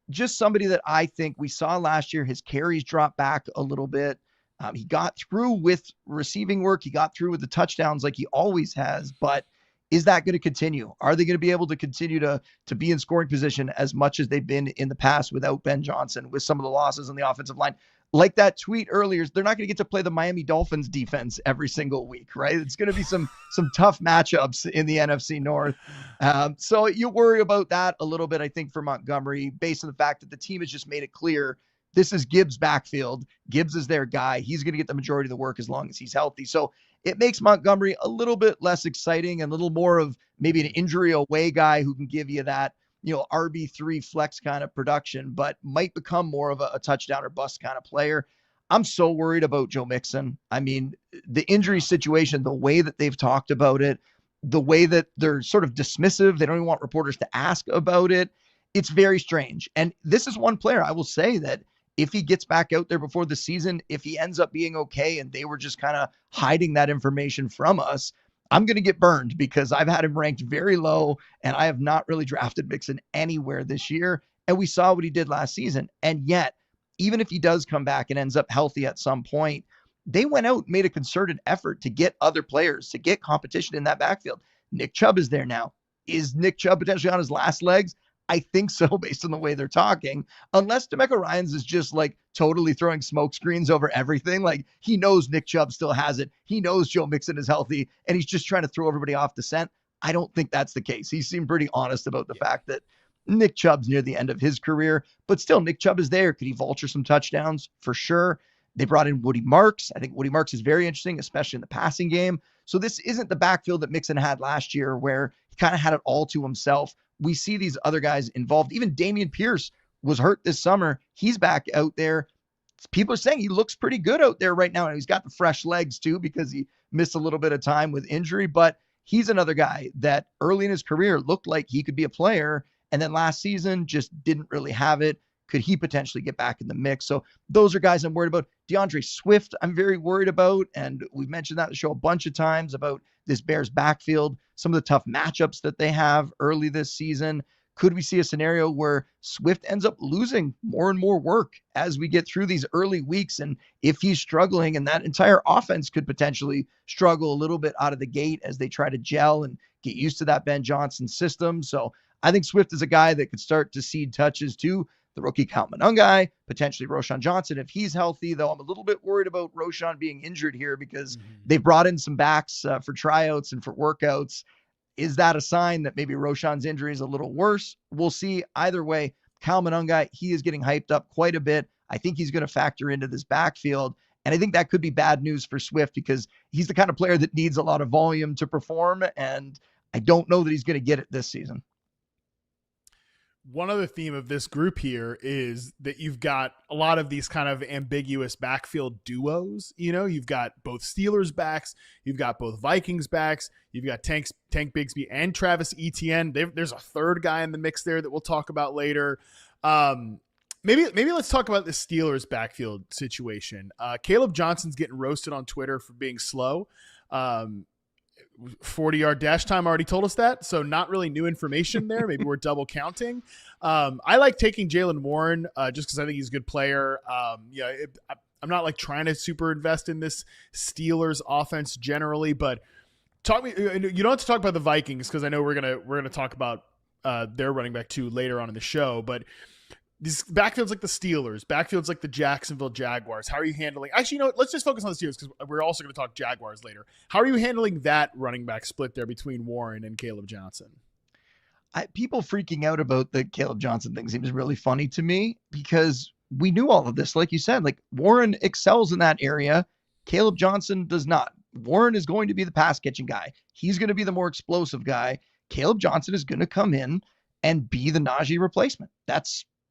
Just somebody that I think we saw last year, his carries dropped back a little bit. He got through with receiving work. He got through with the touchdowns like he always has. But is that going to continue? Are they going to be able to continue to be in scoring position as much as they've been in the past without Ben Johnson, with some of the losses on the offensive line? Like that tweet earlier, they're not going to get to play the Miami Dolphins defense every single week, right? It's going to be some tough matchups in the NFC North. So you worry about that a little bit, I think, for Montgomery, based on the fact that the team has just made it clear this is Gibbs' backfield. Gibbs is their guy. He's going to get the majority of the work as long as he's healthy. So it makes Montgomery a little bit less exciting and a little more of maybe an injury away guy who can give you that, RB3 flex kind of production, but might become more of a touchdown or bust kind of player. I'm so worried about Joe Mixon. I mean, the injury situation, the way that they've talked about it, the way that they're sort of dismissive, they don't even want reporters to ask about it. It's very strange. And this is one player I will say that if he gets back out there before the season, if he ends up being okay and they were just kind of hiding that information from us, I'm going to get burned because I've had him ranked very low and I have not really drafted Mixon anywhere this year. And we saw what he did last season. And yet, even if he does come back and ends up healthy at some point, they went out and made a concerted effort to get other players, to get competition in that backfield. Nick Chubb is there now. Is Nick Chubb potentially on his last legs? I think so, based on the way they're talking, unless DeMeco Ryans is just like totally throwing smoke screens over everything. Like he knows Nick Chubb still has it. He knows Joe Mixon is healthy and he's just trying to throw everybody off the scent. I don't think that's the case. He seemed pretty honest about the fact that Nick Chubb's near the end of his career, but still Nick Chubb is there. Could he vulture some touchdowns? For sure. They brought in Woody Marks. I think Woody Marks is very interesting, especially in the passing game. So this isn't the backfield that Mixon had last year where he kind of had it all to himself. We see these other guys involved. Even Dameon Pierce was hurt this summer. He's back out there. People are saying he looks pretty good out there right now. And he's got the fresh legs too, because he missed a little bit of time with injury, but he's another guy that early in his career looked like he could be a player. And then last season just didn't really have it. Could he potentially get back in the mix? So those are guys I'm worried about. DeAndre Swift, I'm very worried about. And we've mentioned that in the show a bunch of times about this Bears backfield, some of the tough matchups that they have early this season. Could we see a scenario where Swift ends up losing more and more work as we get through these early weeks? And if he's struggling, and that entire offense could potentially struggle a little bit out of the gate as they try to gel and get used to that Ben Johnson system. So I think Swift is a guy that could start to cede touches to the rookie Cal Monangai, potentially Roschon Johnson if he's healthy, though I'm a little bit worried about Roschon being injured here because they brought in some backs for tryouts and for workouts. Is that a sign that maybe Roschon's injury is a little worse? We'll see. Either way, Cal Monangai, he is getting hyped up quite a bit. I think he's going to factor into this backfield. And I think that could be bad news for Swift because he's the kind of player that needs a lot of volume to perform. And I don't know that he's going to get it this season. One other theme of this group here is that you've got a lot of these kind of ambiguous backfield duos. You've got both Steelers backs, you've got both Vikings backs, you've got Tank Bigsby and Travis Etienne. There's a third guy in the mix there that we'll talk about later. Maybe let's talk about the Steelers backfield situation. Caleb Johnson's getting roasted on Twitter for being slow. 40-yard dash time already told us that, so not really new information there. Maybe we're double counting. I like taking Jaylen Warren just because I think he's a good player. I'm not like trying to super invest in this Steelers offense generally, but talk me. You don't have to talk about the Vikings because I know we're gonna talk about their running back too later on in the show, but these backfields like the Steelers, backfields like the Jacksonville Jaguars. How are you handling? Actually, let's just focus on the Steelers because we're also going to talk Jaguars later. How are you handling that running back split there between Warren and Caleb Johnson? People freaking out about the Caleb Johnson thing seems really funny to me because we knew all of this. Like you said, like Warren excels in that area. Caleb Johnson does not. Warren is going to be the pass catching guy. He's going to be the more explosive guy. Caleb Johnson is going to come in and be the Najee replacement.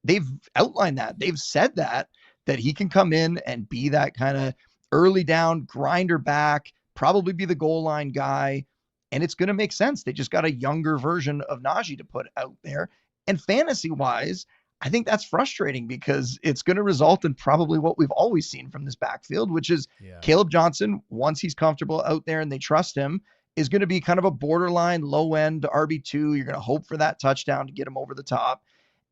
They've outlined that. They've said that he can come in and be that kind of early down grinder back, probably be the goal line guy. And it's going to make sense. They just got a younger version of Najee to put out there. And fantasy wise, I think that's frustrating because it's going to result in probably what we've always seen from this backfield, which is Caleb Johnson, once he's comfortable out there and they trust him, is going to be kind of a borderline low end RB2. You're going to hope for that touchdown to get him over the top.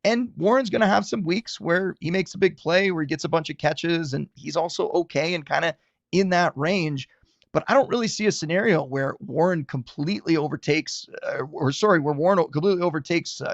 And Warren's going to have some weeks where he makes a big play, where he gets a bunch of catches, and he's also okay and kind of in that range. But I don't really see a scenario where Warren completely overtakes,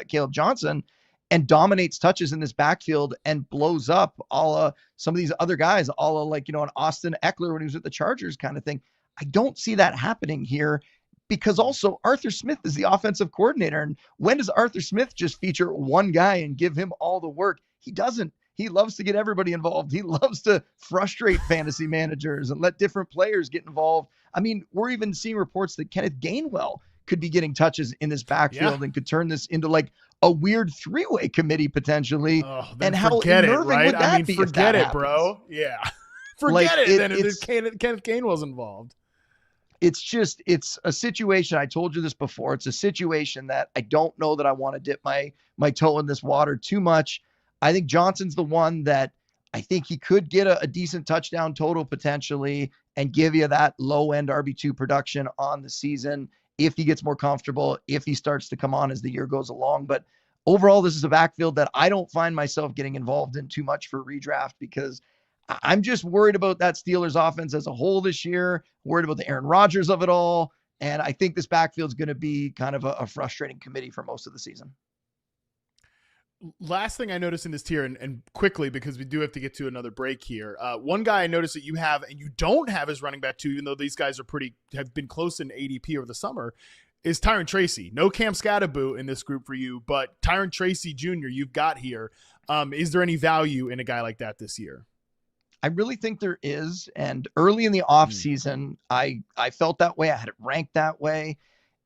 Caleb Johnson and dominates touches in this backfield and blows up a la some of these other guys, a la like, an Austin Eckler when he was with the Chargers kind of thing. I don't see that happening here. Because also Arthur Smith is the offensive coordinator. And when does Arthur Smith just feature one guy and give him all the work? He doesn't. He loves to get everybody involved. He loves to frustrate fantasy managers and let different players get involved. I mean, we're even seeing reports that Kenneth Gainwell could be getting touches in this backfield and could turn this into like a weird three-way committee potentially. And how unnerving would that be? Forget it, bro. Yeah. Forget it then if Kenneth Gainwell's involved. It's a situation. I told you this before. It's a situation that I don't know that I want to dip my toe in this water too much. I think Johnson's the one that I think he could get a decent touchdown total potentially and give you that low end RB2 production on the season if he gets more comfortable, if he starts to come on as the year goes along. But overall, this is a backfield that I don't find myself getting involved in too much for redraft because I'm just worried about that Steelers offense as a whole this year, worried about the Aaron Rodgers of it all. And I think this backfield is going to be kind of a frustrating committee for most of the season. Last thing I noticed in this tier, and quickly, because we do have to get to another break here. One guy I noticed that you have and you don't have as running back too, even though these guys have been close in ADP over the summer, is Tyron Tracy. No Cam Scatterboo in this group for you, but Tyron Tracy Jr. you've got here. Is there any value in a guy like that this year? I really think there is. And early in the off season, I felt that way. I had it ranked that way.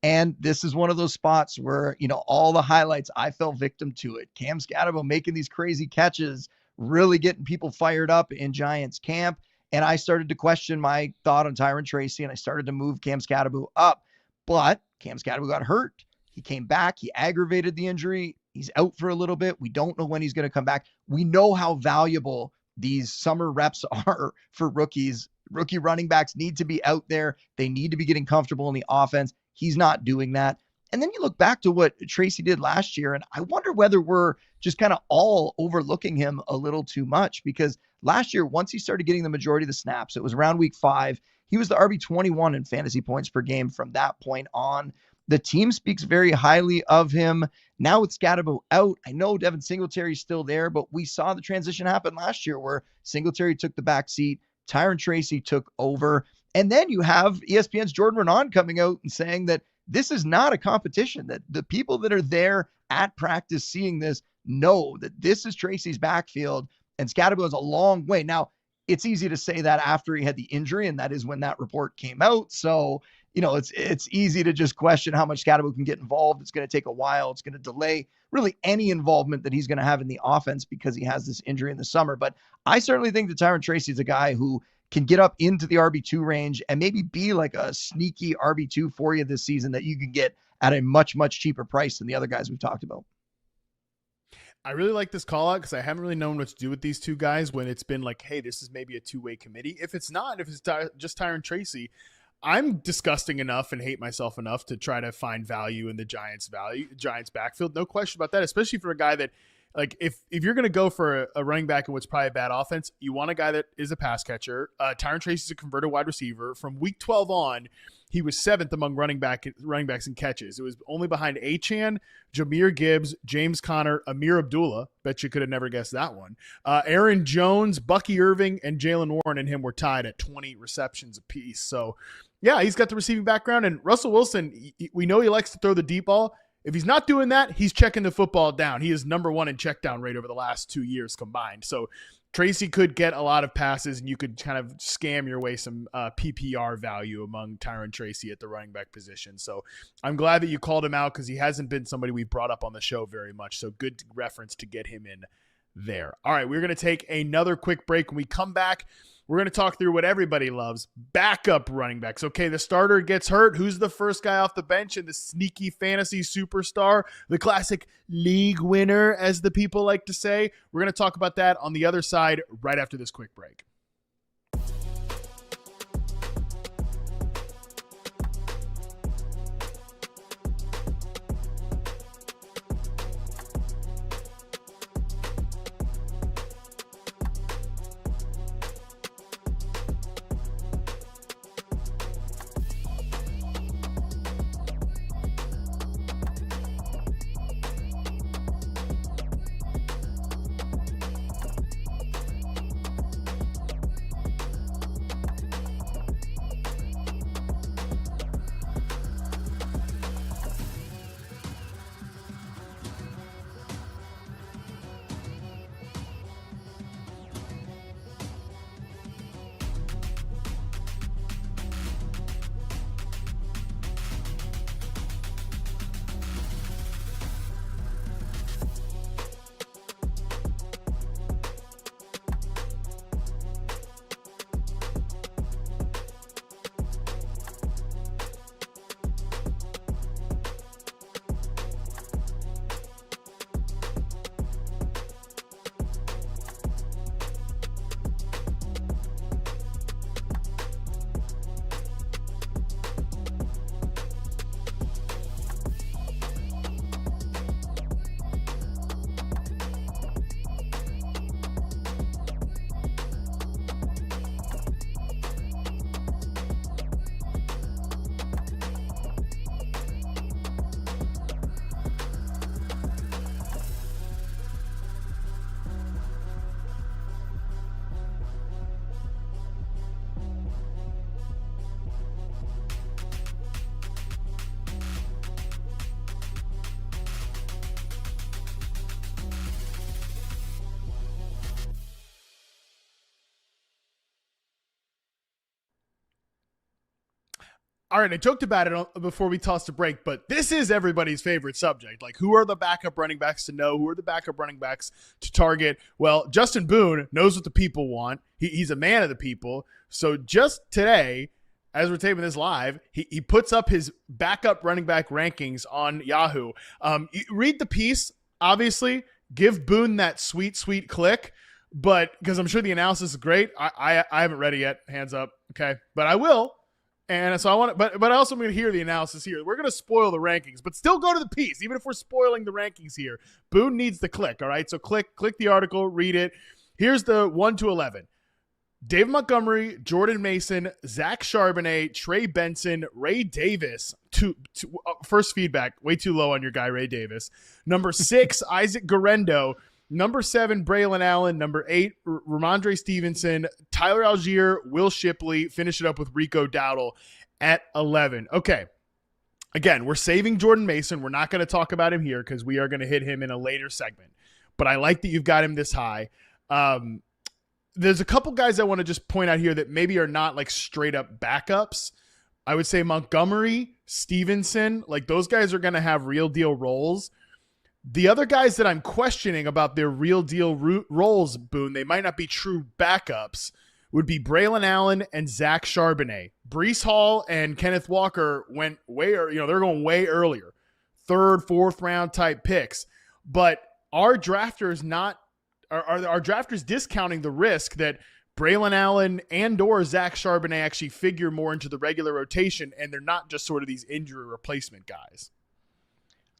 And this is one of those spots where, all the highlights, I fell victim to it. Cam Scatterbo making these crazy catches, really getting people fired up in Giants camp. And I started to question my thought on Tyron Tracy, and I started to move Cam Scatterbo up. But Cam Scatterbo got hurt. He came back. He aggravated the injury. He's out for a little bit. We don't know when he's going to come back. We know how valuable these summer reps are for rookies. Rookie running backs need to be out there. They need to be getting comfortable in the offense. He's not doing that. And then you look back to what Tracy did last year, and I wonder whether we're just kind of all overlooking him a little too much, because last year, once he started getting the majority of the snaps, it was around week 5. He was the RB21 in fantasy points per game from that point on. The team speaks very highly of him. Now with Scatterbo out, I know Devin Singletary's still there, but we saw the transition happen last year where Singletary took the back seat, Tyron Tracy took over. And then you have ESPN's Jordan Renan coming out and saying that this is not a competition, that the people that are there at practice seeing this know that this is Tracy's backfield, and Scatterbo is a long way. Now, it's easy to say that after he had the injury, and that is when that report came out. So it's easy to just question how much Scatterbo can get involved. It's going to take a while. It's going to delay really any involvement that he's going to have in the offense because he has this injury in the summer. But I certainly think that Tyrone Tracy is a guy who can get up into the RB2 range and maybe be like a sneaky RB2 for you this season that you can get at a much, much cheaper price than the other guys we've talked about. I really like this call out because I haven't really known what to do with these two guys when it's been like, hey, this is maybe a two-way committee. If it's not, if it's just Tyrone Tracy, I'm disgusting enough and hate myself enough to try to find value in the Giants backfield. No question about that, especially for a guy that, like, if you're going to go for a running back in what's probably a bad offense, you want a guy that is a pass catcher. Tyrone Tracy is a converted wide receiver. From week 12 on, he was 7th among running backs in catches. It was only behind Achane, Jahmyr Gibbs, James Conner, Amir Abdullah. Bet you could have never guessed that one. Aaron Jones, Bucky Irving, and Jalen Warren and him were tied at 20 receptions apiece. So, yeah, he's got the receiving background. And Russell Wilson, we know he likes to throw the deep ball. If he's not doing that, he's checking the football down. He is number 1 in check down rate over the last 2 years combined. So Tracy could get a lot of passes, and you could kind of scam your way some PPR value among Tyrone Tracy at the running back position. So I'm glad that you called him out because he hasn't been somebody we've brought up on the show very much. So good reference to get him in there. All right, we're going to take another quick break. When we come back, we're going to talk through what everybody loves, backup running backs. Okay, the starter gets hurt. Who's the first guy off the bench and the sneaky fantasy superstar, the classic league winner, as the people like to say? We're going to talk about that on the other side right after this quick break. All right, I joked about it before we tossed a break, but this is everybody's favorite subject. Like, who are the backup running backs to know? Who are the backup running backs to target? Well, Justin Boone knows what the people want. He's a man of the people. So just today, as we're taping this live, he puts up his backup running back rankings on Yahoo. You read the piece, obviously. Give Boone that sweet, sweet click. But because I'm sure the analysis is great. I haven't read it yet. Hands up. Okay. But I will. And so I want to, but I also am going to hear the analysis here. We're going to spoil the rankings, but still go to the piece, even if we're spoiling the rankings here. Boone needs the click, all right? So click the article, read it. Here's the 1 to 11. David Montgomery, Jordan Mason, Zach Charbonnet, Trey Benson, Ray Davis. First feedback, way too low on your guy, Ray Davis. Number 6, Isaac Guerrero. Number 7, Braylon Allen. Number 8, Ramondre Stevenson, Tyler Algier, Will Shipley. Finish it up with Rico Dowdle at 11. Okay. Again, we're saving Jordan Mason. We're not going to talk about him here because we are going to hit him in a later segment. But I like that you've got him this high. There's a couple guys I want to just point out here that maybe are not like straight up backups, I would say Montgomery, Stevenson, like those guys are going to have real deal roles. The other guys that I'm questioning about their real deal roles, Boone, they might not be true backups, would be Braylon Allen and Zach Charbonnet. Breece Hall and Kenneth Walker went they're going way earlier. Third, fourth round type picks. But our drafters discounting the risk that Braylon Allen and or Zach Charbonnet actually figure more into the regular rotation, and they're not just sort of these injury replacement guys.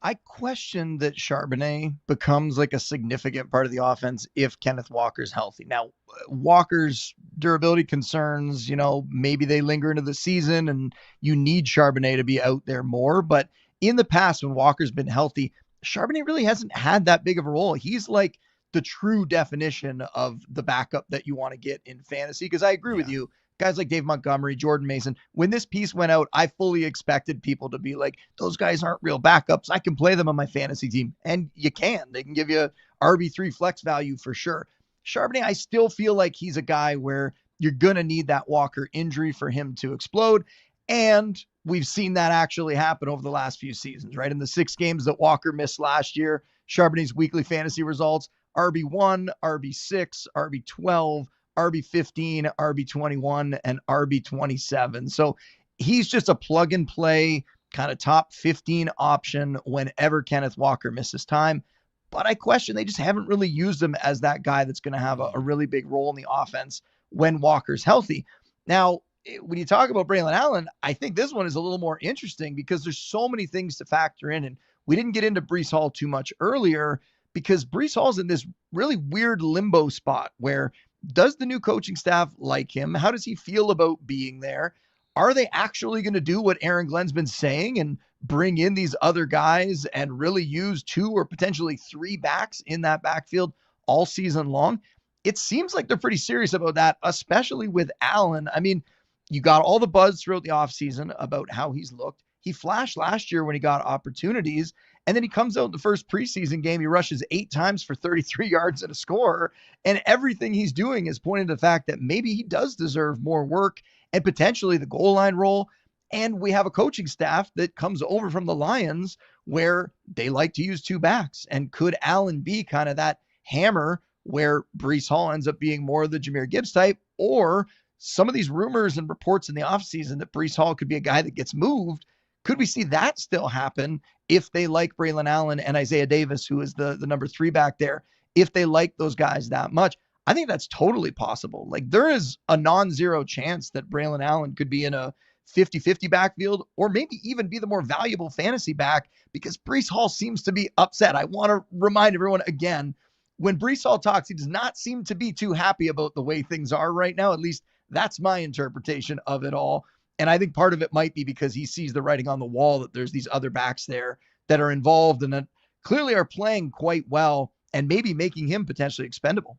I question that Charbonnet becomes like a significant part of the offense if Kenneth Walker's healthy. Now, Walker's durability concerns, maybe they linger into the season and you need Charbonnet to be out there more. But in the past, when Walker's been healthy, Charbonnet really hasn't had that big of a role. He's like the true definition of the backup that you want to get in fantasy. Because I agree with you. Guys like Dave Montgomery, Jordan Mason, when this piece went out, I fully expected people to be like, those guys aren't real backups. I can play them on my fantasy team. And you can. They can give you RB3 flex value for sure. Charbonnet, I still feel like he's a guy where you're going to need that Walker injury for him to explode. And we've seen that actually happen over the last few seasons, right? In the 6 games that Walker missed last year, Charbonnet's weekly fantasy results, RB1, RB6, RB12, RB15, RB21, and RB27. So he's just a plug and play kind of top 15 option whenever Kenneth Walker misses time. But I question they just haven't really used him as that guy that's going to have a really big role in the offense when Walker's healthy. Now, when you talk about Braylon Allen, I think this one is a little more interesting because there's so many things to factor in. And we didn't get into Breece Hall too much earlier because Breece Hall's in this really weird limbo spot where does the new coaching staff like him? How does he feel about being there? Are they actually going to do what Aaron Glenn's been saying and bring in these other guys and really use 2 or potentially 3 backs in that backfield all season long? It seems like they're pretty serious about that, especially with Allen. I mean, you got all the buzz throughout the offseason about how he's looked. He flashed last year when he got opportunities, and then he comes out in the first preseason game. He rushes 8 times for 33 yards and a score, and everything he's doing is pointing to the fact that maybe he does deserve more work and potentially the goal line role. And we have a coaching staff that comes over from the Lions where they like to use 2 backs. And could Allen be kind of that hammer where Breece Hall ends up being more of the Jahmyr Gibbs type, or some of these rumors and reports in the offseason that Breece Hall could be a guy that gets moved? Could we see that still happen if they like Braylon Allen and Isaiah Davis, who is the number 3 back there, if they like those guys that much? I think that's totally possible. Like, there is a non-zero chance that Braylon Allen could be in a 50-50 backfield or maybe even be the more valuable fantasy back because Breece Hall seems to be upset. I want to remind everyone again, when Breece Hall talks, he does not seem to be too happy about the way things are right now. At least that's my interpretation of it all. And I think part of it might be because he sees the writing on the wall that there's these other backs there that are involved and that clearly are playing quite well and maybe making him potentially expendable.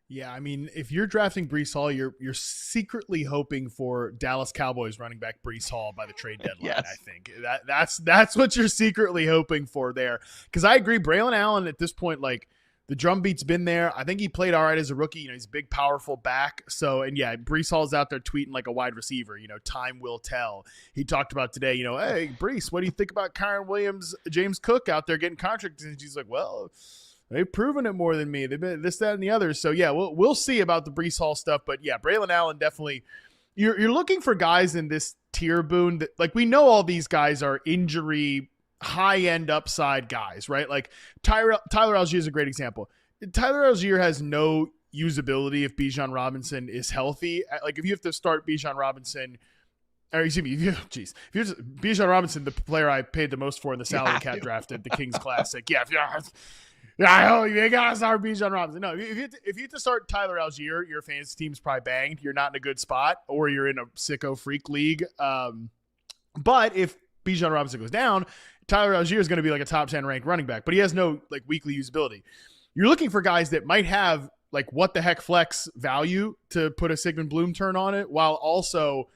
Yeah, I mean, if you're drafting Breece Hall, you're secretly hoping for Dallas Cowboys running back Breece Hall by the trade deadline. Yes. I think that's what you're secretly hoping for there. Because I agree, Braylon Allen at this point, like, the drumbeat's been there. I think he played all right as a rookie. He's a big, powerful back. So, and yeah, Breece Hall's out there tweeting like a wide receiver. Time will tell. He talked about today, hey, Breece, what do you think about Kyron Williams, James Cook out there getting contracts? And he's like, well, they've proven it more than me. They've been this, that, and the other. So, yeah, we'll see about the Breece Hall stuff. But, yeah, Braylon Allen definitely – you're looking for guys in this tier, Boone, that, like, we know all these guys are injury – high-end upside guys, right? Like Tyler Algier is a great example. Tyler Algier has no usability if Bijan Robinson is healthy. Like if you have to start Bijan Robinson, or excuse me, Bijan Robinson, the player I paid the most for in the salary cap draft at the Kings Classic. Yeah, you gotta start Bijan Robinson. No, if you have to start Tyler Algier, your fantasy team's probably banged. You're not in a good spot, or you're in a sicko freak league. But if Bijan Robinson goes down, Tyler Algier is going to be like a top 10 ranked running back, but he has no like weekly usability. You're looking for guys that might have like what the heck flex value to put a Sigmund Bloom turn on it while also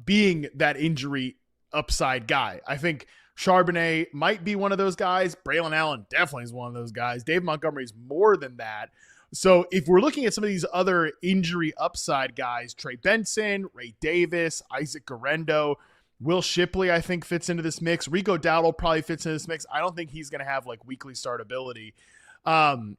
being that injury upside guy. I think Charbonnet might be one of those guys. Braylon Allen definitely is one of those guys. Dave Montgomery is more than that. So if we're looking at some of these other injury upside guys, Trey Benson, Ray Davis, Isaac Guerrero, Will Shipley, I think fits into this mix. Rico Dowdle probably fits into this mix. I don't think he's going to have like weekly startability. I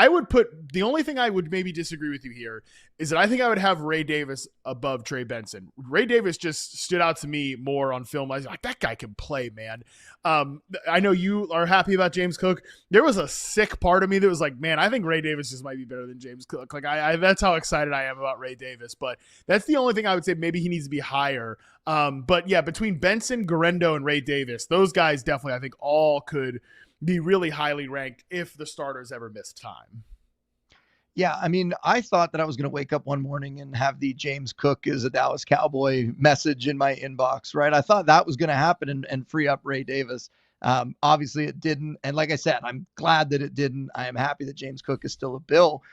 would put, the only thing I would maybe disagree with you here is that I think I would have Ray Davis above Trey Benson. Ray Davis just stood out to me more on film. I was like, that guy can play, man. I know you are happy about James Cook. There was a sick part of me that was like, man, I think Ray Davis just might be better than James Cook. Like that's how excited I am about Ray Davis, but that's the only thing I would say maybe he needs to be higher. But yeah, between Benson, Guerrero, and Ray Davis, those guys definitely, I think all could be really highly ranked if the starters ever missed time. Yeah, I mean, I thought that I was going to wake up one morning and have the James Cook is a Dallas Cowboy message in my inbox, right? I thought that was going to happen and free up Ray Davis. Obviously, it didn't. And like I said, I'm glad that it didn't. I am happy that James Cook is still a Bill.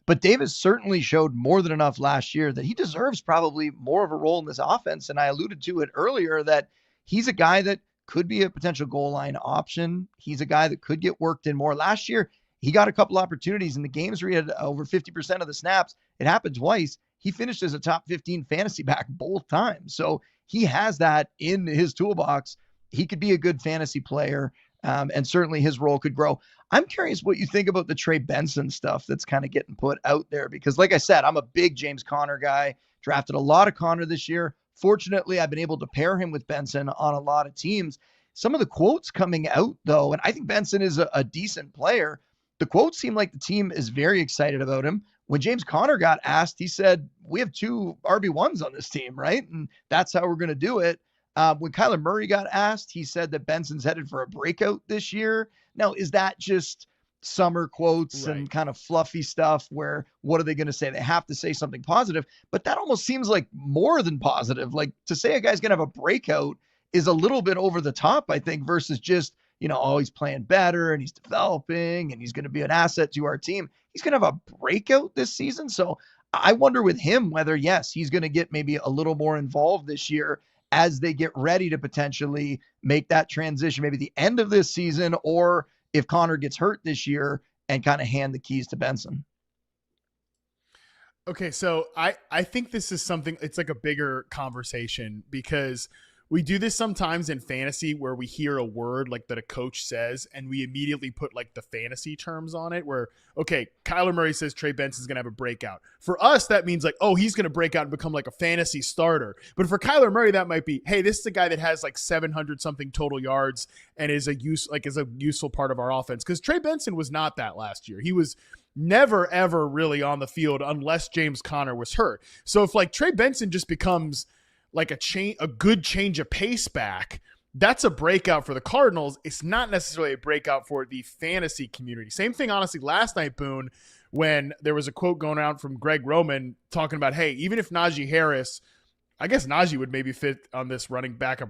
But Davis certainly showed more than enough last year that he deserves probably more of a role in this offense. And I alluded to it earlier that he's a guy that could be a potential goal line option. He's a guy that could get worked in more. Last year, he got a couple opportunities in the games where he had over 50% of the snaps. It happened twice. He finished as a top 15 fantasy back both times. So he has that in his toolbox. He could be a good fantasy player, and certainly his role could grow. I'm curious what you think about the Trey Benson stuff that's kind of getting put out there, because like I said, I'm a big James Conner guy, drafted a lot of Conner this year. Fortunately, I've been able to pair him with Benson on a lot of teams. Some of the quotes coming out, though, and I think Benson is a decent player, the quotes seem like the team is very excited about him. When James Conner got asked, he said, we have 2 RB1s on this team, right? And that's how we're going to do it. When Kyler Murray got asked, he said that Benson's headed for a breakout this year. Now, is that just summer quotes and kind of fluffy stuff where what are they going to say? They have to say something positive, but that almost seems like more than positive. Like to say a guy's going to have a breakout is a little bit over the top, I think, versus just, oh, he's playing better and he's developing and he's going to be an asset to our team. He's going to have a breakout this season. So I wonder with him whether, yes, he's going to get maybe a little more involved this year as they get ready to potentially make that transition, maybe the end of this season, or if Conner gets hurt this year and kind of hand the keys to Benson. Okay, so I think this is something, it's like a bigger conversation because we do this sometimes in fantasy where we hear a word like that a coach says and we immediately put like the fantasy terms on it where, okay, Kyler Murray says Trey Benson's going to have a breakout. For us, that means like, oh, he's going to break out and become like a fantasy starter. But for Kyler Murray, that might be, hey, this is a guy that has like 700 something total yards and is a useful part of our offense. Because Trey Benson was not that last year. He was never, ever really on the field unless James Conner was hurt. So if like Trey Benson just becomes like a good change of pace back, that's a breakout for the Cardinals. It's not necessarily a breakout for the fantasy community. Same thing, honestly, last night, Boone, when there was a quote going out from Greg Roman talking about, hey, even if Najee Harris, I guess Najee would maybe fit on this running back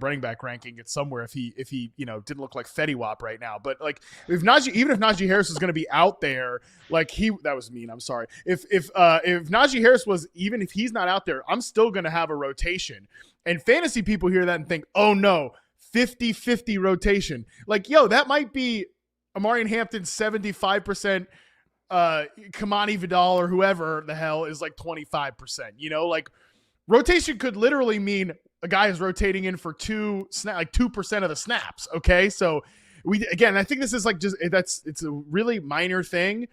ranking at somewhere if he didn't look like Fetty Wap right now. But like if Najee Harris is going to be out there, like that was mean. I'm sorry. If Najee Harris was, even if he's not out there, I'm still going to have a rotation. And fantasy people hear that and think, oh no, 50-50 rotation. Like, yo, that might be Amarian Hampton's 75%, Kamani Vidal or whoever the hell is like 25%, like, rotation could literally mean a guy is rotating in for 2% of the snaps. Okay. So I think this is like it's a really minor thing,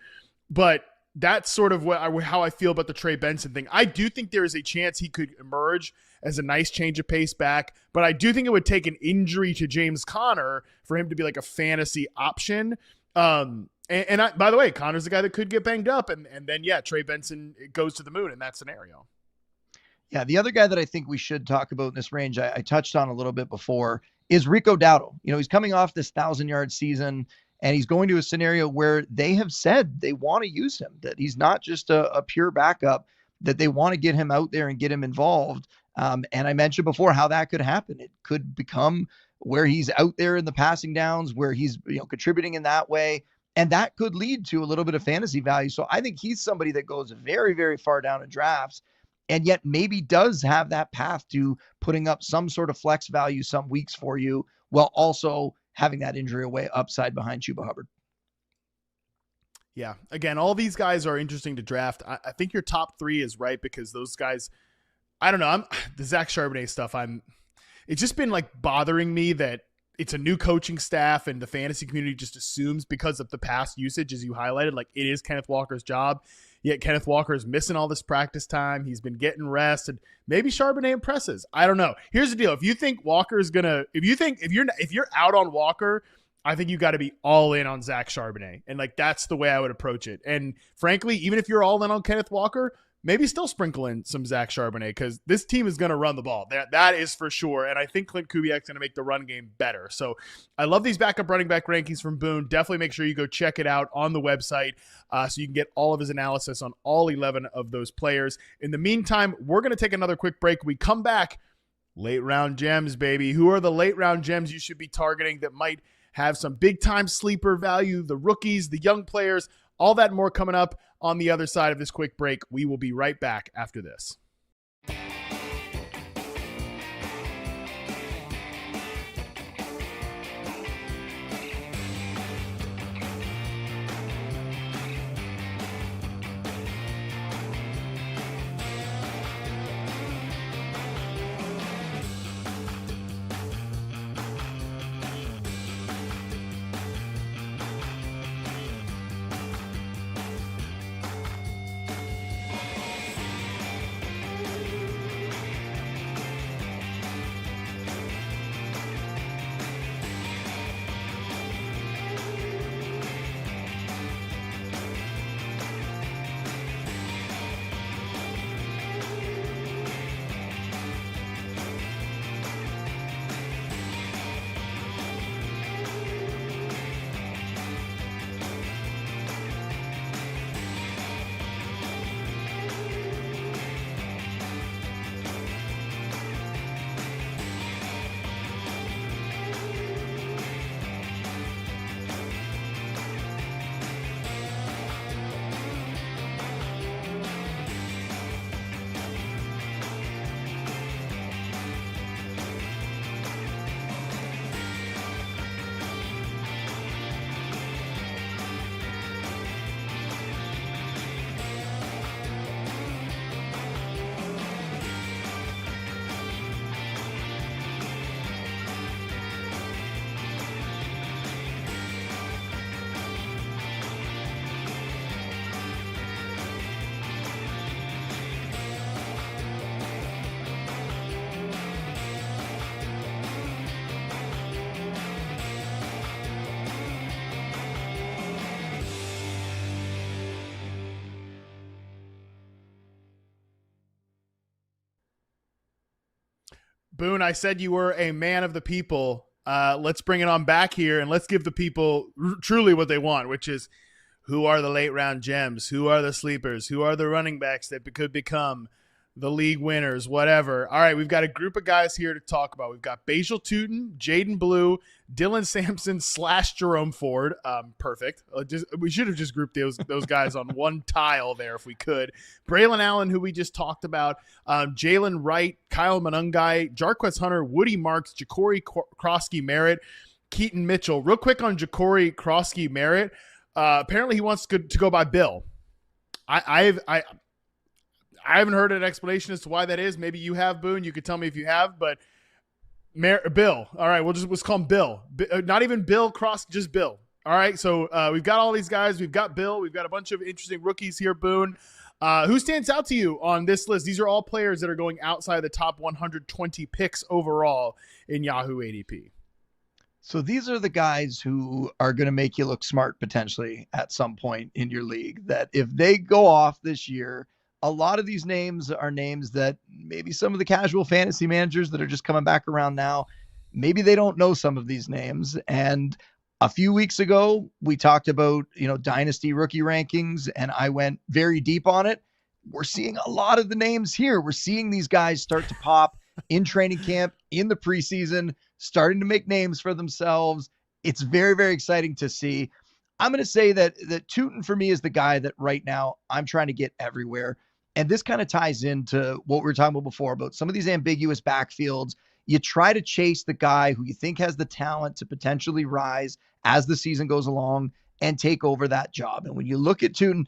but that's sort of how I feel about the Trey Benson thing. I do think there is a chance he could emerge as a nice change of pace back, but I do think it would take an injury to James Conner for him to be like a fantasy option. By the way, Conner's the guy that could get banged up and then, Trey Benson goes to the moon in that scenario. Yeah, the other guy that I think we should talk about in this range, I touched on a little bit before, is Rico Dowdle. He's coming off this 1,000-yard season, and he's going to a scenario where they have said they want to use him, that he's not just a pure backup, that they want to get him out there and get him involved. And I mentioned before how that could happen. It could become where he's out there in the passing downs, where he's contributing in that way, and that could lead to a little bit of fantasy value. So I think he's somebody that goes very, very far down in drafts, and yet maybe does have that path to putting up some sort of flex value some weeks for you while also having that injury away upside behind Chuba Hubbard. Yeah. Again, all these guys are interesting to draft. I think your top three is right because those guys, I don't know. The Zach Charbonnet stuff. It's just been like bothering me that it's a new coaching staff and the fantasy community just assumes because of the past usage, as you highlighted, like it is Kenneth Walker's job. Yet Kenneth Walker is missing all this practice time. He's been getting rest, and maybe Charbonnet impresses. I don't know. Here's the deal: if you think Walker is gonna, if you're out on Walker, I think you got to be all in on Zach Charbonnet, and like that's the way I would approach it. And frankly, even if you're all in on Kenneth Walker, maybe still sprinkle in some Zach Charbonnet because this team is going to run the ball. That is for sure. And I think Clint Kubiak's going to make the run game better. So I love these backup running back rankings from Boone. Definitely make sure you go check it out on the website so you can get all of his analysis on all 11 of those players. In the meantime, we're going to take another quick break. We come back, late round gems, baby. Who are the late round gems you should be targeting that might have some big time sleeper value, the rookies, the young players, all that and more coming up on the other side of this quick break. We will be right back after this. Boone, I said you were a man of the people. Let's bring it on back here and let's give the people truly what they want, which is who are the late round gems? Who are the sleepers? Who are the running backs that could become the league winners, whatever. All right, we've got a group of guys here to talk about. We've got Bajal Tootin, Jaden Blue, Dylan Sampson / Jerome Ford. Perfect. We should have just grouped those guys on one tile there if we could. Braylon Allen, who we just talked about, Jalen Wright, Kyle Monungai, Jarquez Hunter, Woody Marks, Ja'Cory Krosky-Merritt, Keaton Mitchell. Real quick on Ja'Cory Krosky-Merritt. Apparently he wants to go by Bill. I haven't heard an explanation as to why that is. Maybe you have, Boone. You could tell me if you have, but Bill. All right, let's call him Bill. Not even Bill Cross, just Bill. All right, so we've got all these guys. We've got Bill. We've got a bunch of interesting rookies here, Boone. Who stands out to you on this list? These are all players that are going outside the top 120 picks overall in Yahoo ADP. So these are the guys who are going to make you look smart potentially at some point in your league, that if they go off this year, a lot of these names are names that maybe some of the casual fantasy managers that are just coming back around now, maybe they don't know some of these names. And a few weeks ago, we talked about, dynasty rookie rankings, and I went very deep on it. We're seeing a lot of the names here. We're seeing these guys start to pop in training camp, in the preseason, starting to make names for themselves. It's very, very exciting to see. I'm going to say that Tootin for me is the guy that right now I'm trying to get everywhere. And this kind of ties into what we were talking about before about some of these ambiguous backfields. You try to chase the guy who you think has the talent to potentially rise as the season goes along. and take over that job. And when you look at Tootin,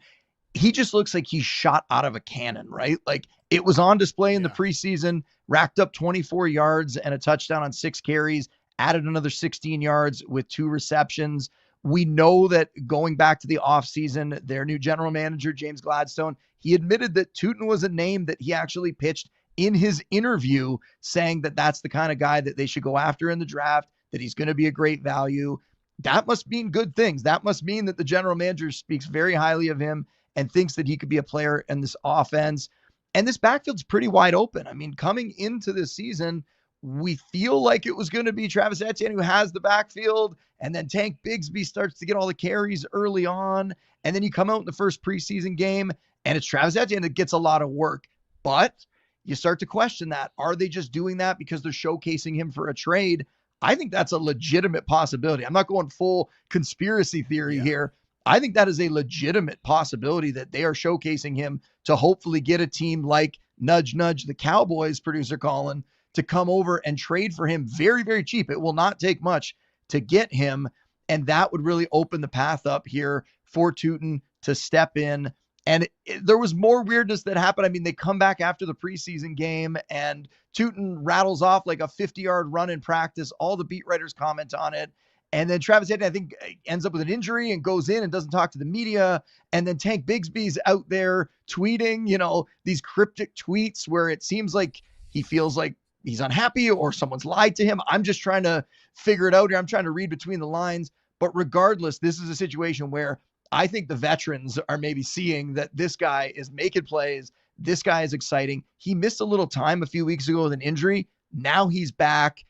he just looks like he's shot out of a cannon, right? Like it was on display in the preseason, racked up 24 yards and a touchdown on 6 carries, added another 16 yards with 2 receptions. We know that going back to the offseason, their new general manager, James Gladstone, he admitted that Tootin was a name that he actually pitched in his interview, saying that that's the kind of guy that they should go after in the draft, that he's going to be a great value. That must mean good things. That must mean that the general manager speaks very highly of him and thinks that he could be a player in this offense. And this backfield's pretty wide open. I mean, coming into this season, we feel like it was going to be Travis Etienne who has the backfield, and then Tank Bigsby starts to get all the carries early on, and then you come out in the first preseason game, and it's Travis Etienne that gets a lot of work. But you start to question that. Are they just doing that because they're showcasing him for a trade? I think that's a legitimate possibility. I'm not going full conspiracy theory here. I think that is a legitimate possibility that they are showcasing him to hopefully get a team like nudge, nudge, the Cowboys, producer Colin, to come over and trade for him very, very cheap. It will not take much to get him. And that would really open the path up here for Tootin to step in. And there was more weirdness that happened. I mean, they come back after the preseason game and Tootin rattles off like a 50-yard run in practice. All the beat writers comment on it. And then Travis Etienne, I think, ends up with an injury and goes in and doesn't talk to the media. And then Tank Bigsby's out there tweeting, these cryptic tweets where it seems like he feels like he's unhappy or someone's lied to him. I'm just trying to figure it out here. I'm trying to read between the lines. But regardless, this is a situation where I think the veterans are maybe seeing that this guy is making plays. This guy is exciting. He missed a little time a few weeks ago with an injury. Now he's back.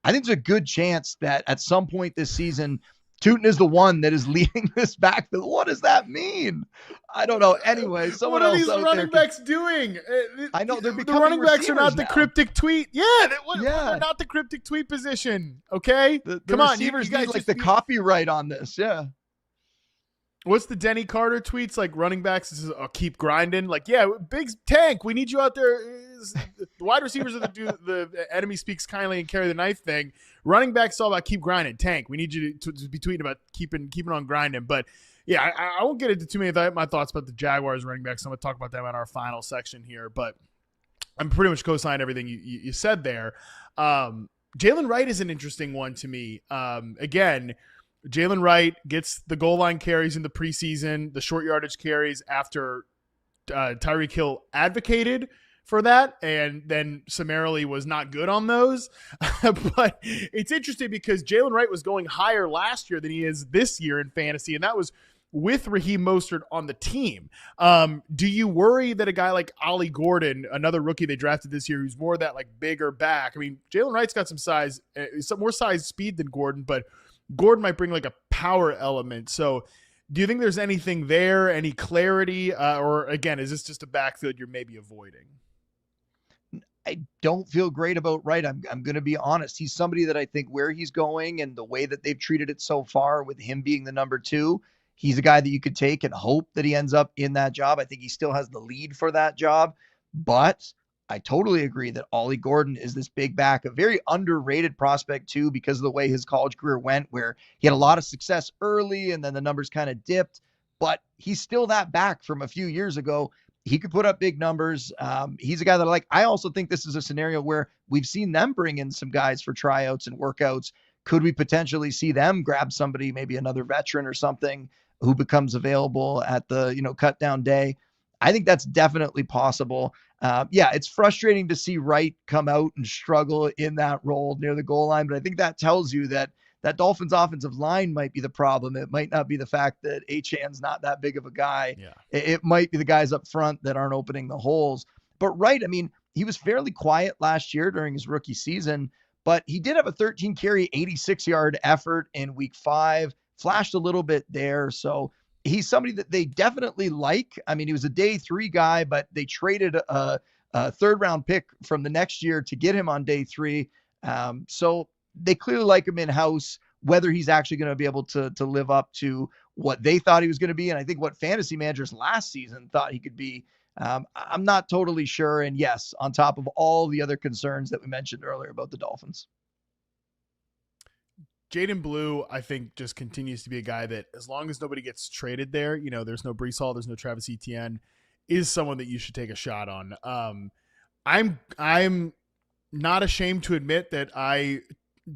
I think there's a good chance that at some point this season, Tootin is the one that is leading this backfield. What does that mean? I don't know. Anyway, someone else. What are these running backs doing? I know they're the running backs are not the cryptic tweet. They're not the cryptic tweet position. Okay, come on, you guys like the copyright on this. Yeah. What's the Denny Carter tweets like? Running backs is keep grinding. Like, big Tank, we need you out there. The wide receivers are the enemy speaks kindly and carry the knife thing. Running backs all about keep grinding. Tank, we need you to be tweeting about keeping on grinding. But I won't get into too many of my thoughts about the Jaguars running backs. I'm gonna talk about them in our final section here. But I'm pretty much co-signed everything you said there. Jalen Wright is an interesting one to me. Again. Jalen Wright gets the goal line carries in the preseason, the short yardage carries after Tyreek Hill advocated for that and then summarily was not good on those. But it's interesting because Jalen Wright was going higher last year than he is this year in fantasy, and that was with Raheem Mostert on the team. Do you worry that a guy like Ollie Gordon, another rookie they drafted this year, who's more that like bigger back? I mean, Jalen Wright's got some size, some more size speed than Gordon, but Gordon might bring like a power element. So do you think there's anything there, any clarity, or again, is this just a backfield you're maybe avoiding? I don't feel great about Wright. I'm going to be honest. He's somebody that I think where he's going and the way that they've treated it so far with him being the number 2, he's a guy that you could take and hope that he ends up in that job. I think he still has the lead for that job, but I totally agree that Ollie Gordon is this big back, a very underrated prospect too, because of the way his college career went, where he had a lot of success early and then the numbers kind of dipped, but he's still that back from a few years ago. He could put up big numbers. He's a guy that I like. I also think this is a scenario where we've seen them bring in some guys for tryouts and workouts. Could we potentially see them grab somebody, maybe another veteran or something who becomes available at the, cut down day? I think that's definitely possible. It's frustrating to see Wright come out and struggle in that role near the goal line, but I think that tells you that Dolphins offensive line might be the problem. It might not be the fact that Achane's not that big of a guy. Yeah. It might be the guys up front that aren't opening the holes. But Wright, I mean, he was fairly quiet last year during his rookie season, but he did have a 13 carry, 86-yard effort in week 5, flashed a little bit there. So he's somebody that they definitely like. I mean, he was a day 3 guy, but they traded a 3rd-round pick from the next year to get him on day 3. So they clearly like him in-house. Whether he's actually going to be able to live up to what they thought he was going to be, and I think what fantasy managers last season thought he could be, I'm not totally sure. And yes, on top of all the other concerns that we mentioned earlier about the Dolphins. Jaden Blue, I think, just continues to be a guy that, as long as nobody gets traded there, there's no Brees Hall, there's no Travis Etienne, is someone that you should take a shot on. I'm not ashamed to admit that I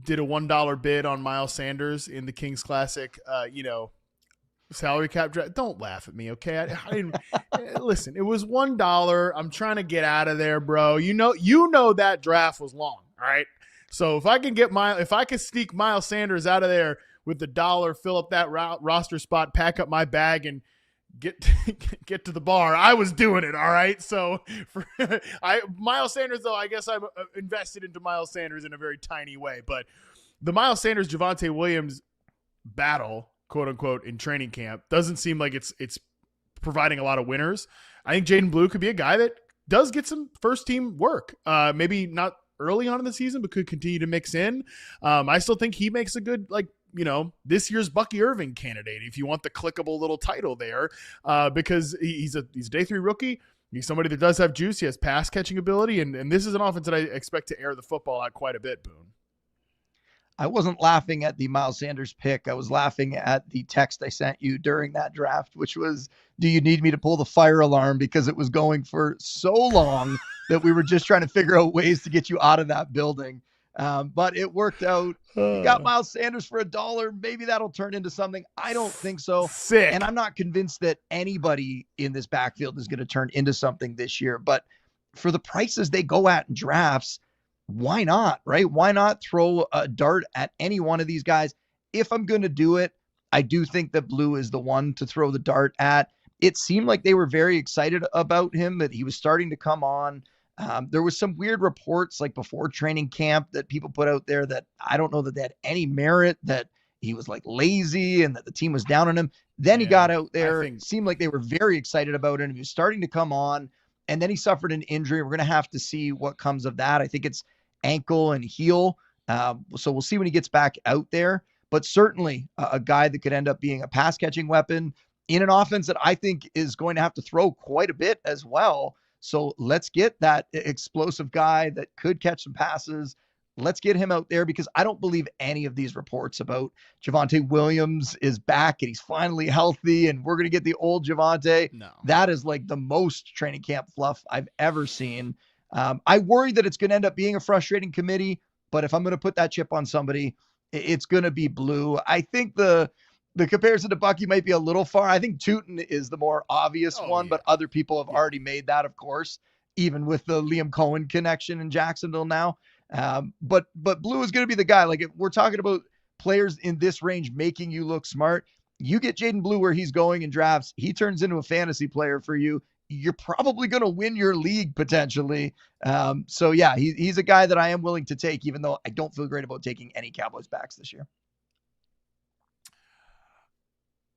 did a $1 bid on Miles Sanders in the Kings Classic, salary cap draft. Don't laugh at me, okay? I didn't listen. It was $1. I'm trying to get out of there, bro. You know that draft was long, all right? So if I can sneak Miles Sanders out of there with the dollar, fill up that roster spot, pack up my bag, and get to the bar, I was doing it. All right. So Miles Sanders, though, I guess I'm invested into Miles Sanders in a very tiny way. But the Miles Sanders Javonte Williams battle, quote unquote, in training camp doesn't seem like it's providing a lot of winners. I think Jaden Blue could be a guy that does get some first team work. Maybe not early on in the season, but could continue to mix in. I still think he makes a good, this year's Bucky Irving candidate, if you want the clickable little title there, because he's a day 3 rookie. He's somebody that does have juice. He has pass catching ability, and this is an offense that I expect to air the football out quite a bit, Boone. I wasn't laughing at the Miles Sanders pick. I was laughing at the text I sent you during that draft, which was, do you need me to pull the fire alarm? Because it was going for so long that we were just trying to figure out ways to get you out of that building. But it worked out. You got Miles Sanders for $1. Maybe that'll turn into something. I don't think so. Sick. And I'm not convinced that anybody in this backfield is going to turn into something this year. But for the prices they go at in drafts, why not, right? Why not throw a dart at any one of these guys? If I'm going to do it, I do think that Blue is the one to throw the dart at. It seemed like they were very excited about him, that he was starting to come on. There was some weird reports like before training camp that people put out there that I don't know that they had any merit, that he was like lazy and that the team was down on him. Then he got out there. It seemed like they were very excited about him. He was starting to come on, and then he suffered an injury. We're going to have to see what comes of that. I think it's ankle and heel. So we'll see when he gets back out there, but certainly a guy that could end up being a pass catching weapon in an offense that I think is going to have to throw quite a bit as well. So let's get that explosive guy that could catch some passes. Let's get him out there, because I don't believe any of these reports about Javonte Williams is back and he's finally healthy and we're going to get the old Javonte. No. That is like the most training camp fluff I've ever seen. I worry that it's going to end up being a frustrating committee, but if I'm going to put that chip on somebody, it's going to be Blue. I think the comparison to Bucky might be a little far. I think Tootin is the more obvious one, but other people have already made that, of course, even with the Liam Cohen connection in Jacksonville now. But Blue is going to be the guy. Like, if we're talking about players in this range making you look smart, you get Jaden Blue where he's going in drafts, he turns into a fantasy player for you. You're probably going to win your league potentially. So yeah, he's a guy that I am willing to take, even though I don't feel great about taking any Cowboys backs this year.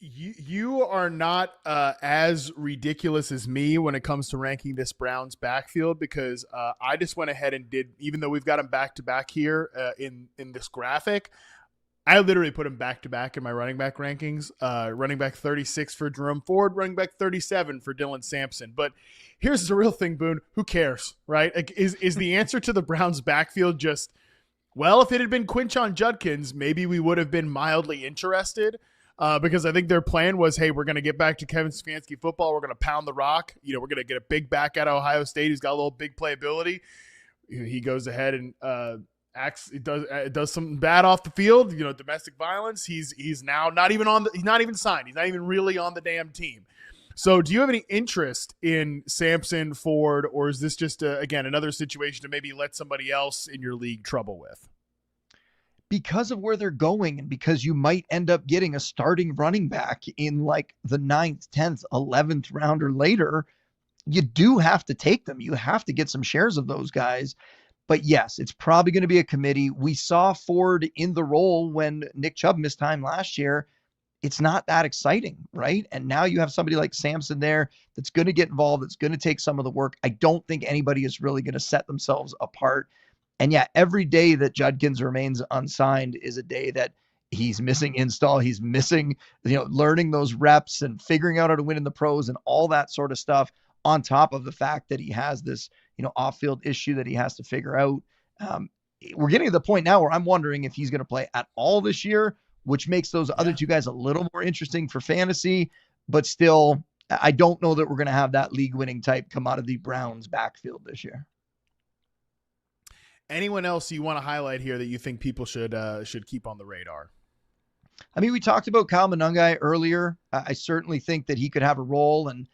You are not as ridiculous as me when it comes to ranking this Browns backfield, because I just went ahead and did, even though we've got them back to back here in this graphic, I literally put him back to back in my running back rankings. Running back 36 for Jerome Ford, running back 37 for Dylan Sampson. But here's the real thing, Boone. Who cares, right? Like, is the answer to the Browns backfield just, well, if it had been Quinshon Judkins, maybe we would have been mildly interested. Because I think their plan was, hey, we're going to get back to Kevin Stefanski football. We're going to pound the rock. We're going to get a big back out of Ohio State who's got a little big playability. He goes ahead and does something bad off the field. Domestic violence. He's now not even he's not even signed. He's not even really on the damn team. So do you have any interest in Sampson, Ford, or is this just again another situation to maybe let somebody else in your league trouble with? Because of where they're going, and because you might end up getting a starting running back in like the 9th, 10th, 11th round or later, you do have to take them. You have to get some shares of those guys. But yes, it's probably going to be a committee. We saw Ford in the role when Nick Chubb missed time last year. It's not that exciting, right? And now you have somebody like Sampson there that's going to get involved, that's going to take some of the work. I don't think anybody is really going to set themselves apart. And yeah, every day that Judkins remains unsigned is a day that he's missing install. He's missing, learning those reps and figuring out how to win in the pros and all that sort of stuff, on top of the fact that he has this, off-field issue that he has to figure out. we're getting to the point now where I'm wondering if he's going to play at all this year, which makes those other two guys a little more interesting for fantasy. But still, I don't know that we're going to have that league-winning type come out of the Browns backfield this year. Anyone else you want to highlight here that you think people should keep on the radar? I mean, we talked about Kyle Monangai earlier. I certainly think that he could have a role, and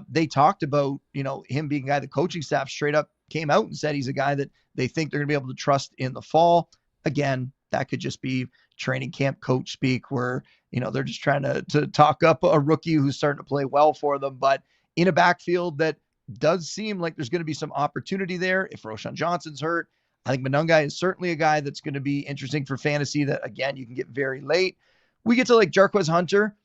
they talked about, him being a guy the coaching staff straight up came out and said he's a guy that they think they're going to be able to trust in the fall. Again, that could just be training camp coach speak where, they're just trying to talk up a rookie who's starting to play well for them. But in a backfield that does seem like there's going to be some opportunity there. If Roshan Johnson's hurt, I think Monangai is certainly a guy that's going to be interesting for fantasy that, again, you can get very late. We get to like Jarquez Hunter,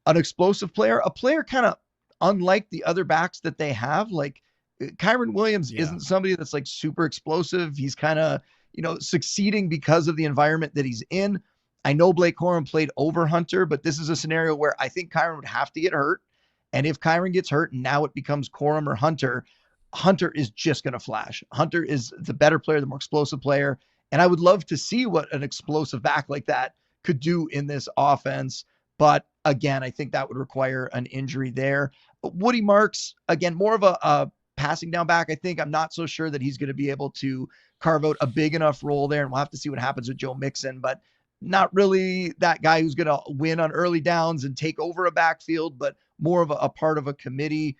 an explosive player, a player kind of unlike the other backs that they have. Like Kyron Williams isn't somebody that's like super explosive. He's kind of, succeeding because of the environment that he's in. I know Blake Corum played over Hunter, but this is a scenario where I think Kyron would have to get hurt. And if Kyron gets hurt, now it becomes Corum or Hunter. Hunter is just going to flash. Hunter is the better player, the more explosive player. And I would love to see what an explosive back like that could do in this offense. But again, I think that would require an injury there. Woody Marks, again, more of a passing down back. I think I'm not so sure that he's going to be able to carve out a big enough role there. And we'll have to see what happens with Joe Mixon, but not really that guy who's going to win on early downs and take over a backfield, but more of a part of a committee.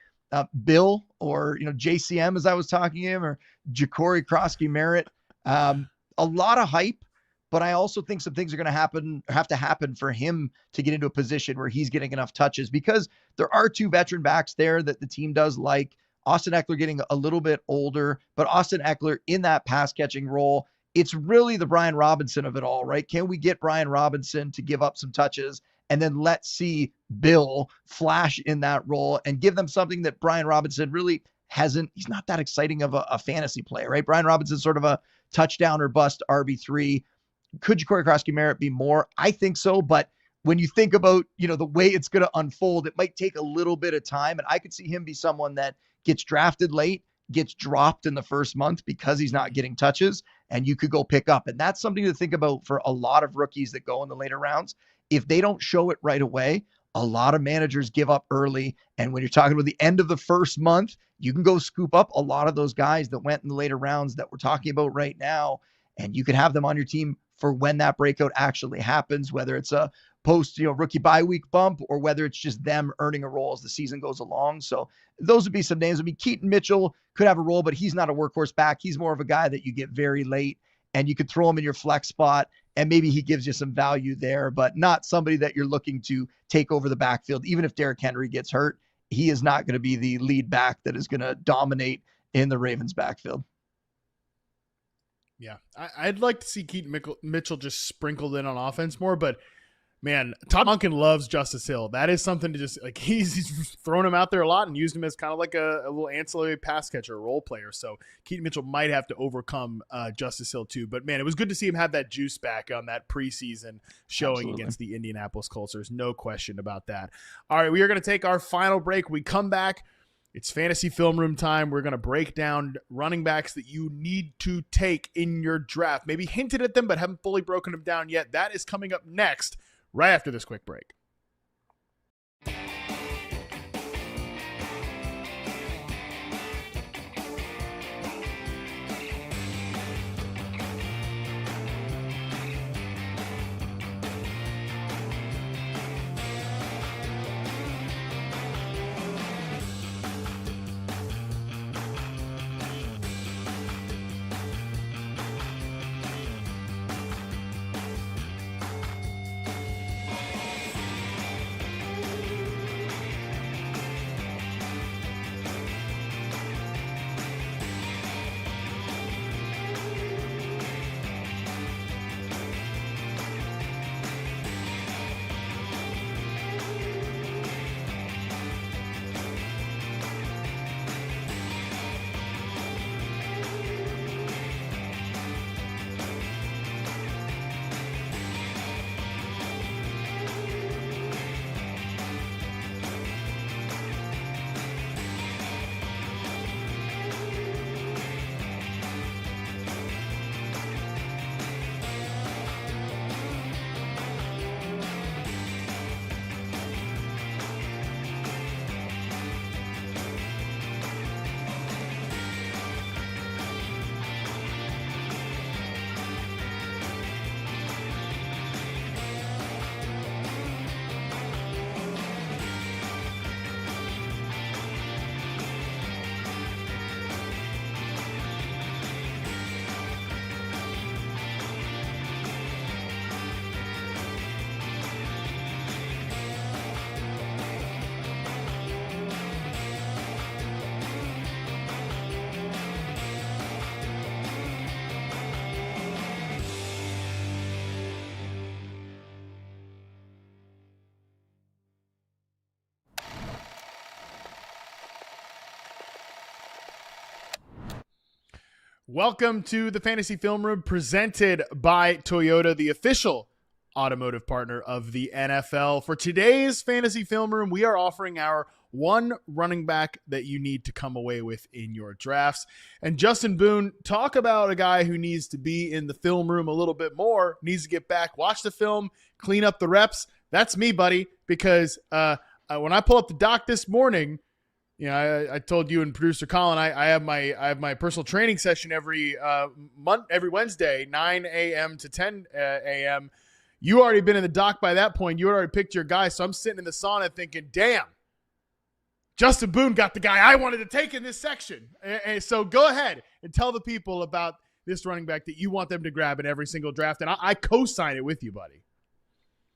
Bill or, JCM, as I was talking to him, or Ja'Cory Krosky-Merritt. A lot of hype, but I also think some things are going to have to happen for him to get into a position where he's getting enough touches, because there are two veteran backs there that the team does like. Austin Eckler getting a little bit older, but Austin Eckler in that pass catching role, it's really the Brian Robinson of it all, right? Can we get Brian Robinson to give up some touches and then let's see Bill flash in that role and give them something that Brian Robinson really hasn't. He's not that exciting of a fantasy player, right? Brian Robinson's sort of a touchdown or bust RB3. Could Ja'Cory Krosky-Merritt be more? I think so, but when you think about, the way it's going to unfold, it might take a little bit of time, and I could see him be someone that gets drafted late, gets dropped in the first month because he's not getting touches, and you could go pick up. And that's something to think about for a lot of rookies that go in the later rounds. If they don't show it right away, a lot of managers give up early. And when you're talking about the end of the first month, you can go scoop up a lot of those guys that went in the later rounds that we're talking about right now. And you could have them on your team for when that breakout actually happens, whether it's a post, rookie bye week bump or whether it's just them earning a role as the season goes along. So those would be some names. I mean, Keaton Mitchell could have a role, but he's not a workhorse back. He's more of a guy that you get very late and you could throw him in your flex spot and maybe he gives you some value there, but not somebody that you're looking to take over the backfield. Even if Derrick Henry gets hurt, he is not going to be the lead back that is going to dominate in the Ravens backfield. Yeah, I'd like to see Keaton Mitchell just sprinkled in on offense more, but man, Todd Monken loves Justice Hill. That is something to just like, he's thrown him out there a lot and used him as kind of like a little ancillary pass catcher, role player. So Keaton Mitchell might have to overcome Justice Hill too. But man, it was good to see him have that juice back on that preseason showing against the Indianapolis Colts. There's no question about that. All right, we are going to take our final break. We come back. It's fantasy film room time. We're going to break down running backs that you need to take in your draft. Maybe hinted at them, but haven't fully broken them down yet. That is coming up next, right after this quick break. Welcome to the Fantasy Film Room, presented by Toyota, the official automotive partner of the NFL. For today's Fantasy Film Room, we are offering our one running back that you need to come away with in your drafts. And Justin Boone, talk about a guy who needs to be in the film room a little bit more, needs to get back, watch the film, clean up the reps. That's me, buddy, because when I pull up the doc this morning, you know, I told you and producer Colin, I have my personal training session every Wednesday, 9 a.m. to 10 a.m. You already been in the dock by that point. You already picked your guy. So I'm sitting in the sauna thinking, damn, Justin Boone got the guy I wanted to take in this section. And so go ahead and tell the people about this running back that you want them to grab in every single draft. And I co-sign it with you, buddy.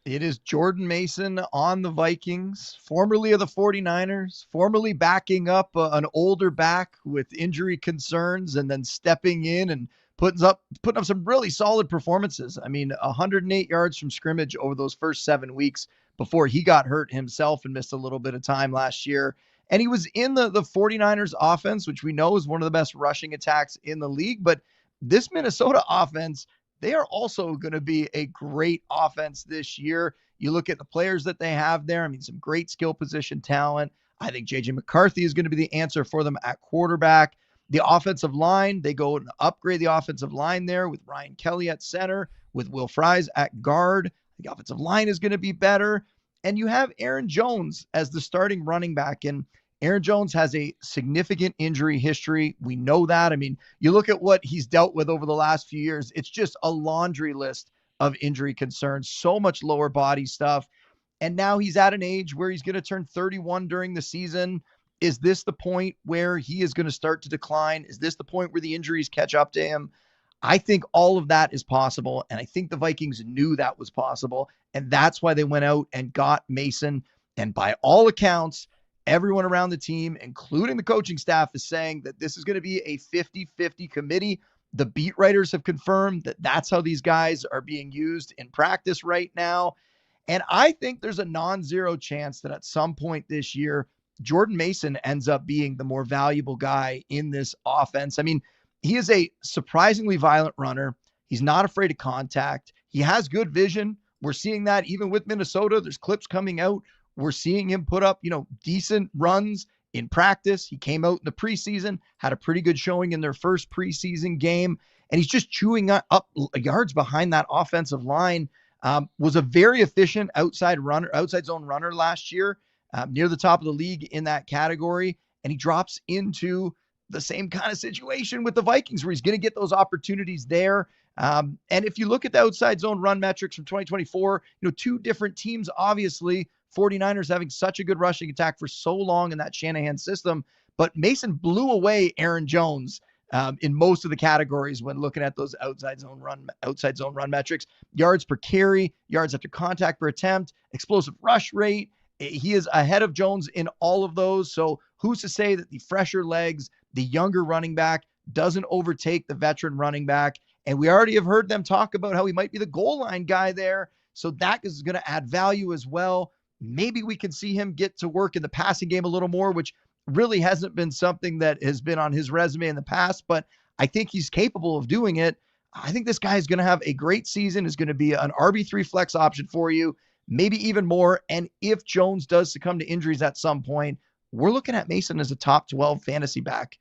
It is Jordan Mason on the Vikings, formerly of the 49ers, formerly backing up an older back with injury concerns and then stepping in and putting up some really solid performances. I mean, 108 yards from scrimmage over those first 7 weeks before he got hurt himself and missed a little bit of time last year. And he was in the 49ers offense, which we know is one of the best rushing attacks in the league. But this Minnesota offense, they are also going to be a great offense this year. You look at the players that they have there. I mean, some great skill position talent. I think J.J. McCarthy is going to be the answer for them at quarterback. The offensive line, they go and upgrade the offensive line there with Ryan Kelly at center, with Will Fries at guard. The offensive line is going to be better. And you have Aaron Jones as the starting running back. And Aaron Jones has a significant injury history. We know that. I mean, you look at what he's dealt with over the last few years, it's just a laundry list of injury concerns, so much lower body stuff. And now he's at an age where he's going to turn 31 during the season. Is this the point where he is going to start to decline? Is this the point where the injuries catch up to him? I think all of that is possible. And I think the Vikings knew that was possible. And that's why they went out and got Mason. And by all accounts, everyone around the team, including the coaching staff, is saying that this is going to be a 50-50 committee. The beat writers have confirmed that that's how these guys are being used in practice right now. And I think there's a non-zero chance that at some point this year, Jordan Mason ends up being the more valuable guy in this offense. I mean, he is a surprisingly violent runner. He's not afraid of contact. He has good vision. We're seeing that even with Minnesota. There's clips coming out. We're seeing him put up, decent runs in practice. He came out in the preseason, had a pretty good showing in their first preseason game, and he's just chewing up yards behind that offensive line. Was a very efficient outside zone runner last year, near the top of the league in that category. And he drops into the same kind of situation with the Vikings where he's going to get those opportunities there. And if you look at the outside zone run metrics from 2024, two different teams, obviously, 49ers having such a good rushing attack for so long in that Shanahan system, but Mason blew away Aaron Jones in most of the categories when looking at those outside zone run metrics. Yards per carry, yards after contact per attempt, explosive rush rate. He is ahead of Jones in all of those. So who's to say that the fresher legs, the younger running back, doesn't overtake the veteran running back? And we already have heard them talk about how he might be the goal line guy there. So that is going to add value as well. Maybe we can see him get to work in the passing game a little more, which really hasn't been something that has been on his resume in the past, but I think he's capable of doing it. I think this guy is going to have a great season, is going to be an RB3 flex option for you, maybe even more. And if Jones does succumb to injuries at some point, we're looking at Mason as a top 12 fantasy back.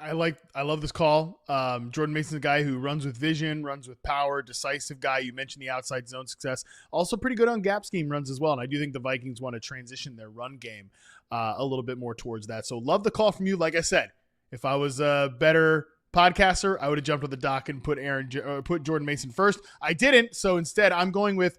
I love this call. Jordan Mason's a guy who runs with vision, runs with power, decisive guy. You mentioned the outside zone success. Also pretty good on gap scheme runs as well. And I do think the Vikings want to transition their run game a little bit more towards that. So love the call from you. Like I said, if I was a better podcaster, I would have jumped on the dock and put Jordan Mason first. I didn't. So instead I'm going with,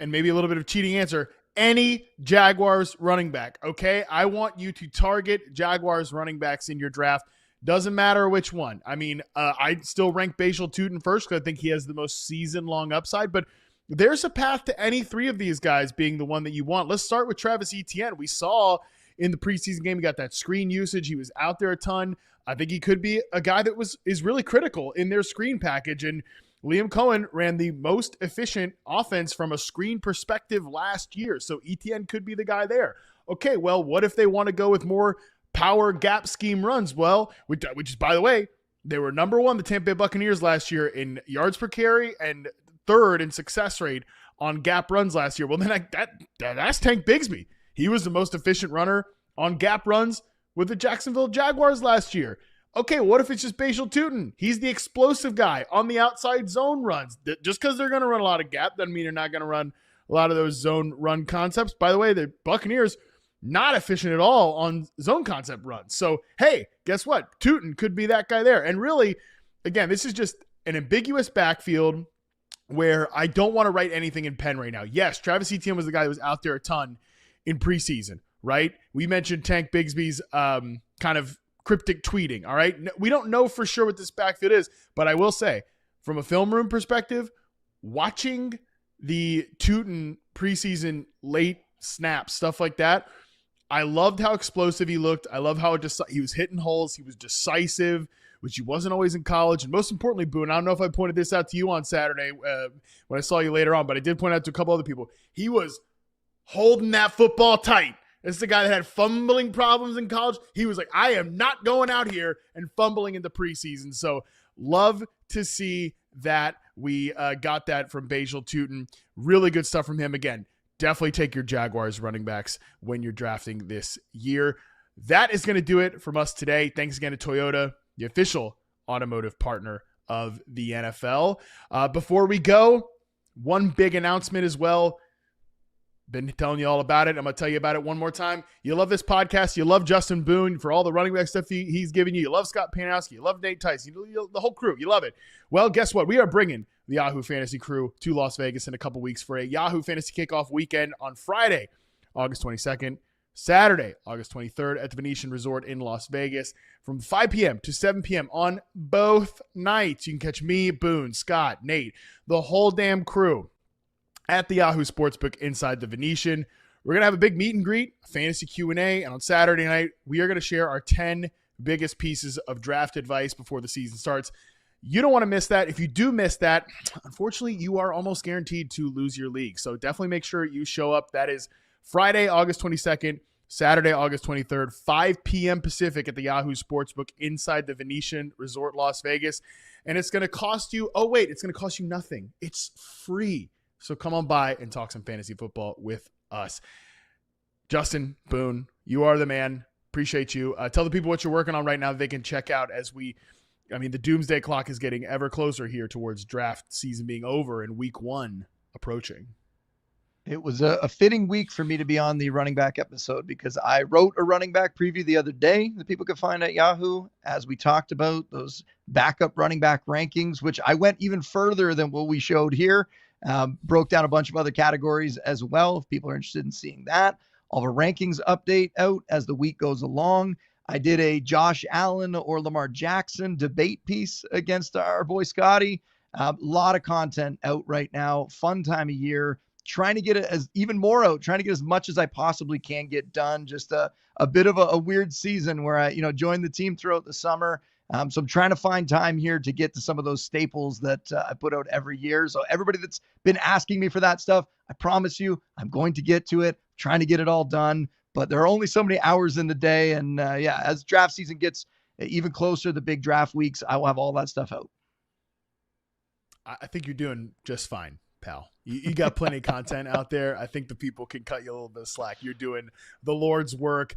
and maybe a little bit of cheating answer, any Jaguars running back. Okay. I want you to target Jaguars running backs in your draft. Doesn't matter which one. I mean, I'd still rank Bashal Tutin first because I think he has the most season-long upside, but there's a path to any three of these guys being the one that you want. Let's start with Travis Etienne. We saw in the preseason game, he got that screen usage. He was out there a ton. I think he could be a guy that is really critical in their screen package, and Liam Cohen ran the most efficient offense from a screen perspective last year, so Etienne could be the guy there. Okay, well, what if they want to go with more power gap scheme runs. Well, which is, by the way, they were number one, the Tampa Bay Buccaneers last year in yards per carry and third in success rate on gap runs last year. Well, then that's Tank Bigsby. He was the most efficient runner on gap runs with the Jacksonville Jaguars last year. Okay, what if it's just Bashal Tutin? He's the explosive guy on the outside zone runs. Just because they're going to run a lot of gap doesn't mean they're not going to run a lot of those zone run concepts. By the way, the Buccaneers not efficient at all on zone concept runs. So, hey, guess what? Tutin could be that guy there. And really, again, this is just an ambiguous backfield where I don't want to write anything in pen right now. Yes, Travis Etienne was the guy that was out there a ton in preseason, right? We mentioned Tank Bigsby's kind of cryptic tweeting, all right? We don't know for sure what this backfield is, but I will say, from a film room perspective, watching the Tutin preseason late snaps, stuff like that, I loved how explosive he looked. I love how he was hitting holes. He was decisive, which he wasn't always in college. And most importantly, Boone, I don't know if I pointed this out to you on Saturday when I saw you later on, but I did point out to a couple other people. He was holding that football tight. This is the guy that had fumbling problems in college. He was like, I am not going out here and fumbling in the preseason. So love to see that we got that from Bashal Tutin. Really good stuff from him. Again, definitely take your Jaguars running backs when you're drafting this year. That is going to do it from us today. Thanks again to Toyota, the official automotive partner of the NFL. Before we go, one big announcement as well. Been telling you all about it. I'm going to tell you about it one more time. You love this podcast. You love Justin Boone for all the running back stuff he's giving you. You love Scott Panowski. You love Nate Tice. The whole crew. You love it. Well, guess what? We are bringing the Yahoo Fantasy crew to Las Vegas in a couple weeks for a Yahoo Fantasy Kickoff weekend on Friday, August 22nd, Saturday, August 23rd at the Venetian Resort in Las Vegas from 5 p.m. to 7 p.m. on both nights. You can catch me, Boone, Scott, Nate, the whole damn crew at the Yahoo Sportsbook inside the Venetian. We're going to have a big meet and greet, a fantasy Q&A, and on Saturday night, we are going to share our 10 biggest pieces of draft advice before the season starts. You don't want to miss that. If you do miss that, unfortunately, you are almost guaranteed to lose your league. So definitely make sure you show up. That is Friday, August 22nd, Saturday, August 23rd, 5 p.m. Pacific at the Yahoo Sportsbook inside the Venetian Resort, Las Vegas. And it's going to cost you, it's going to cost you nothing. It's free. So come on by and talk some fantasy football with us. Justin Boone, you are the man. Appreciate you. Tell the people what you're working on right now that they can check out as the doomsday clock is getting ever closer here towards draft season being over and week 1 approaching. It was a fitting week for me to be on the running back episode because I wrote a running back preview the other day that people could find at Yahoo as we talked about those backup running back rankings, which I went even further than what we showed here. Broke down a bunch of other categories as well. If people are interested in seeing that, I'll have a rankings update out as the week goes along. I did a Josh Allen or Lamar Jackson debate piece against our boy Scotty. A lot of content out right now. Fun time of year. Trying to get it as even more out. Trying to get as much as I possibly can get done. Just a bit of a weird season where I joined the team throughout the summer. So I'm trying to find time here to get to some of those staples that I put out every year. So everybody that's been asking me for that stuff, I promise you, I'm going to get to it, trying to get it all done. But there are only so many hours in the day. And as draft season gets even closer, the big draft weeks, I will have all that stuff out. I think you're doing just fine, pal. You got plenty of content out there. I think the people can cut you a little bit of slack. You're doing the Lord's work.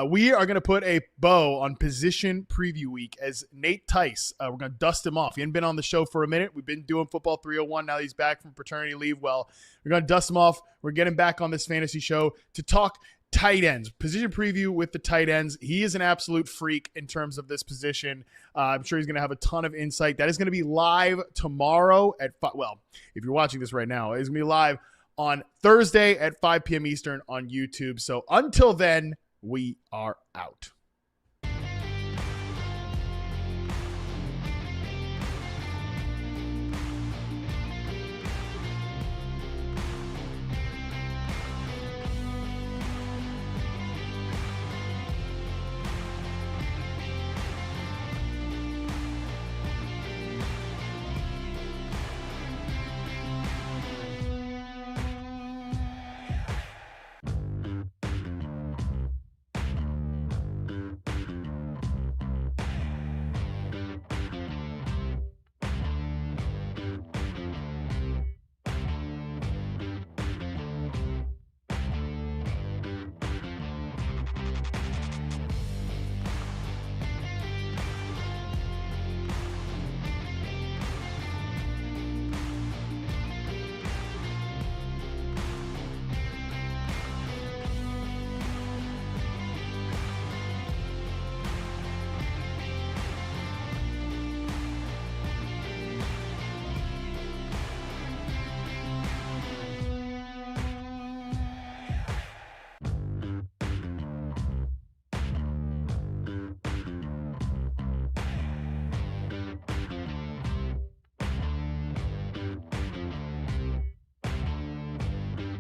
We are going to put a bow on position preview week as Nate Tice. We're going to dust him off. He hadn't been on the show for a minute. We've been doing Football 301. Now he's back from paternity leave. Well, we're going to dust him off. We're getting back on this fantasy show to talk tight ends, position preview with the tight ends. He is an absolute freak in terms of this position. I'm sure he's going to have a ton of insight. That is going to be live tomorrow at if you're watching this right now, it's going to be live on Thursday at 5 p.m. Eastern on YouTube. So until then, we are out.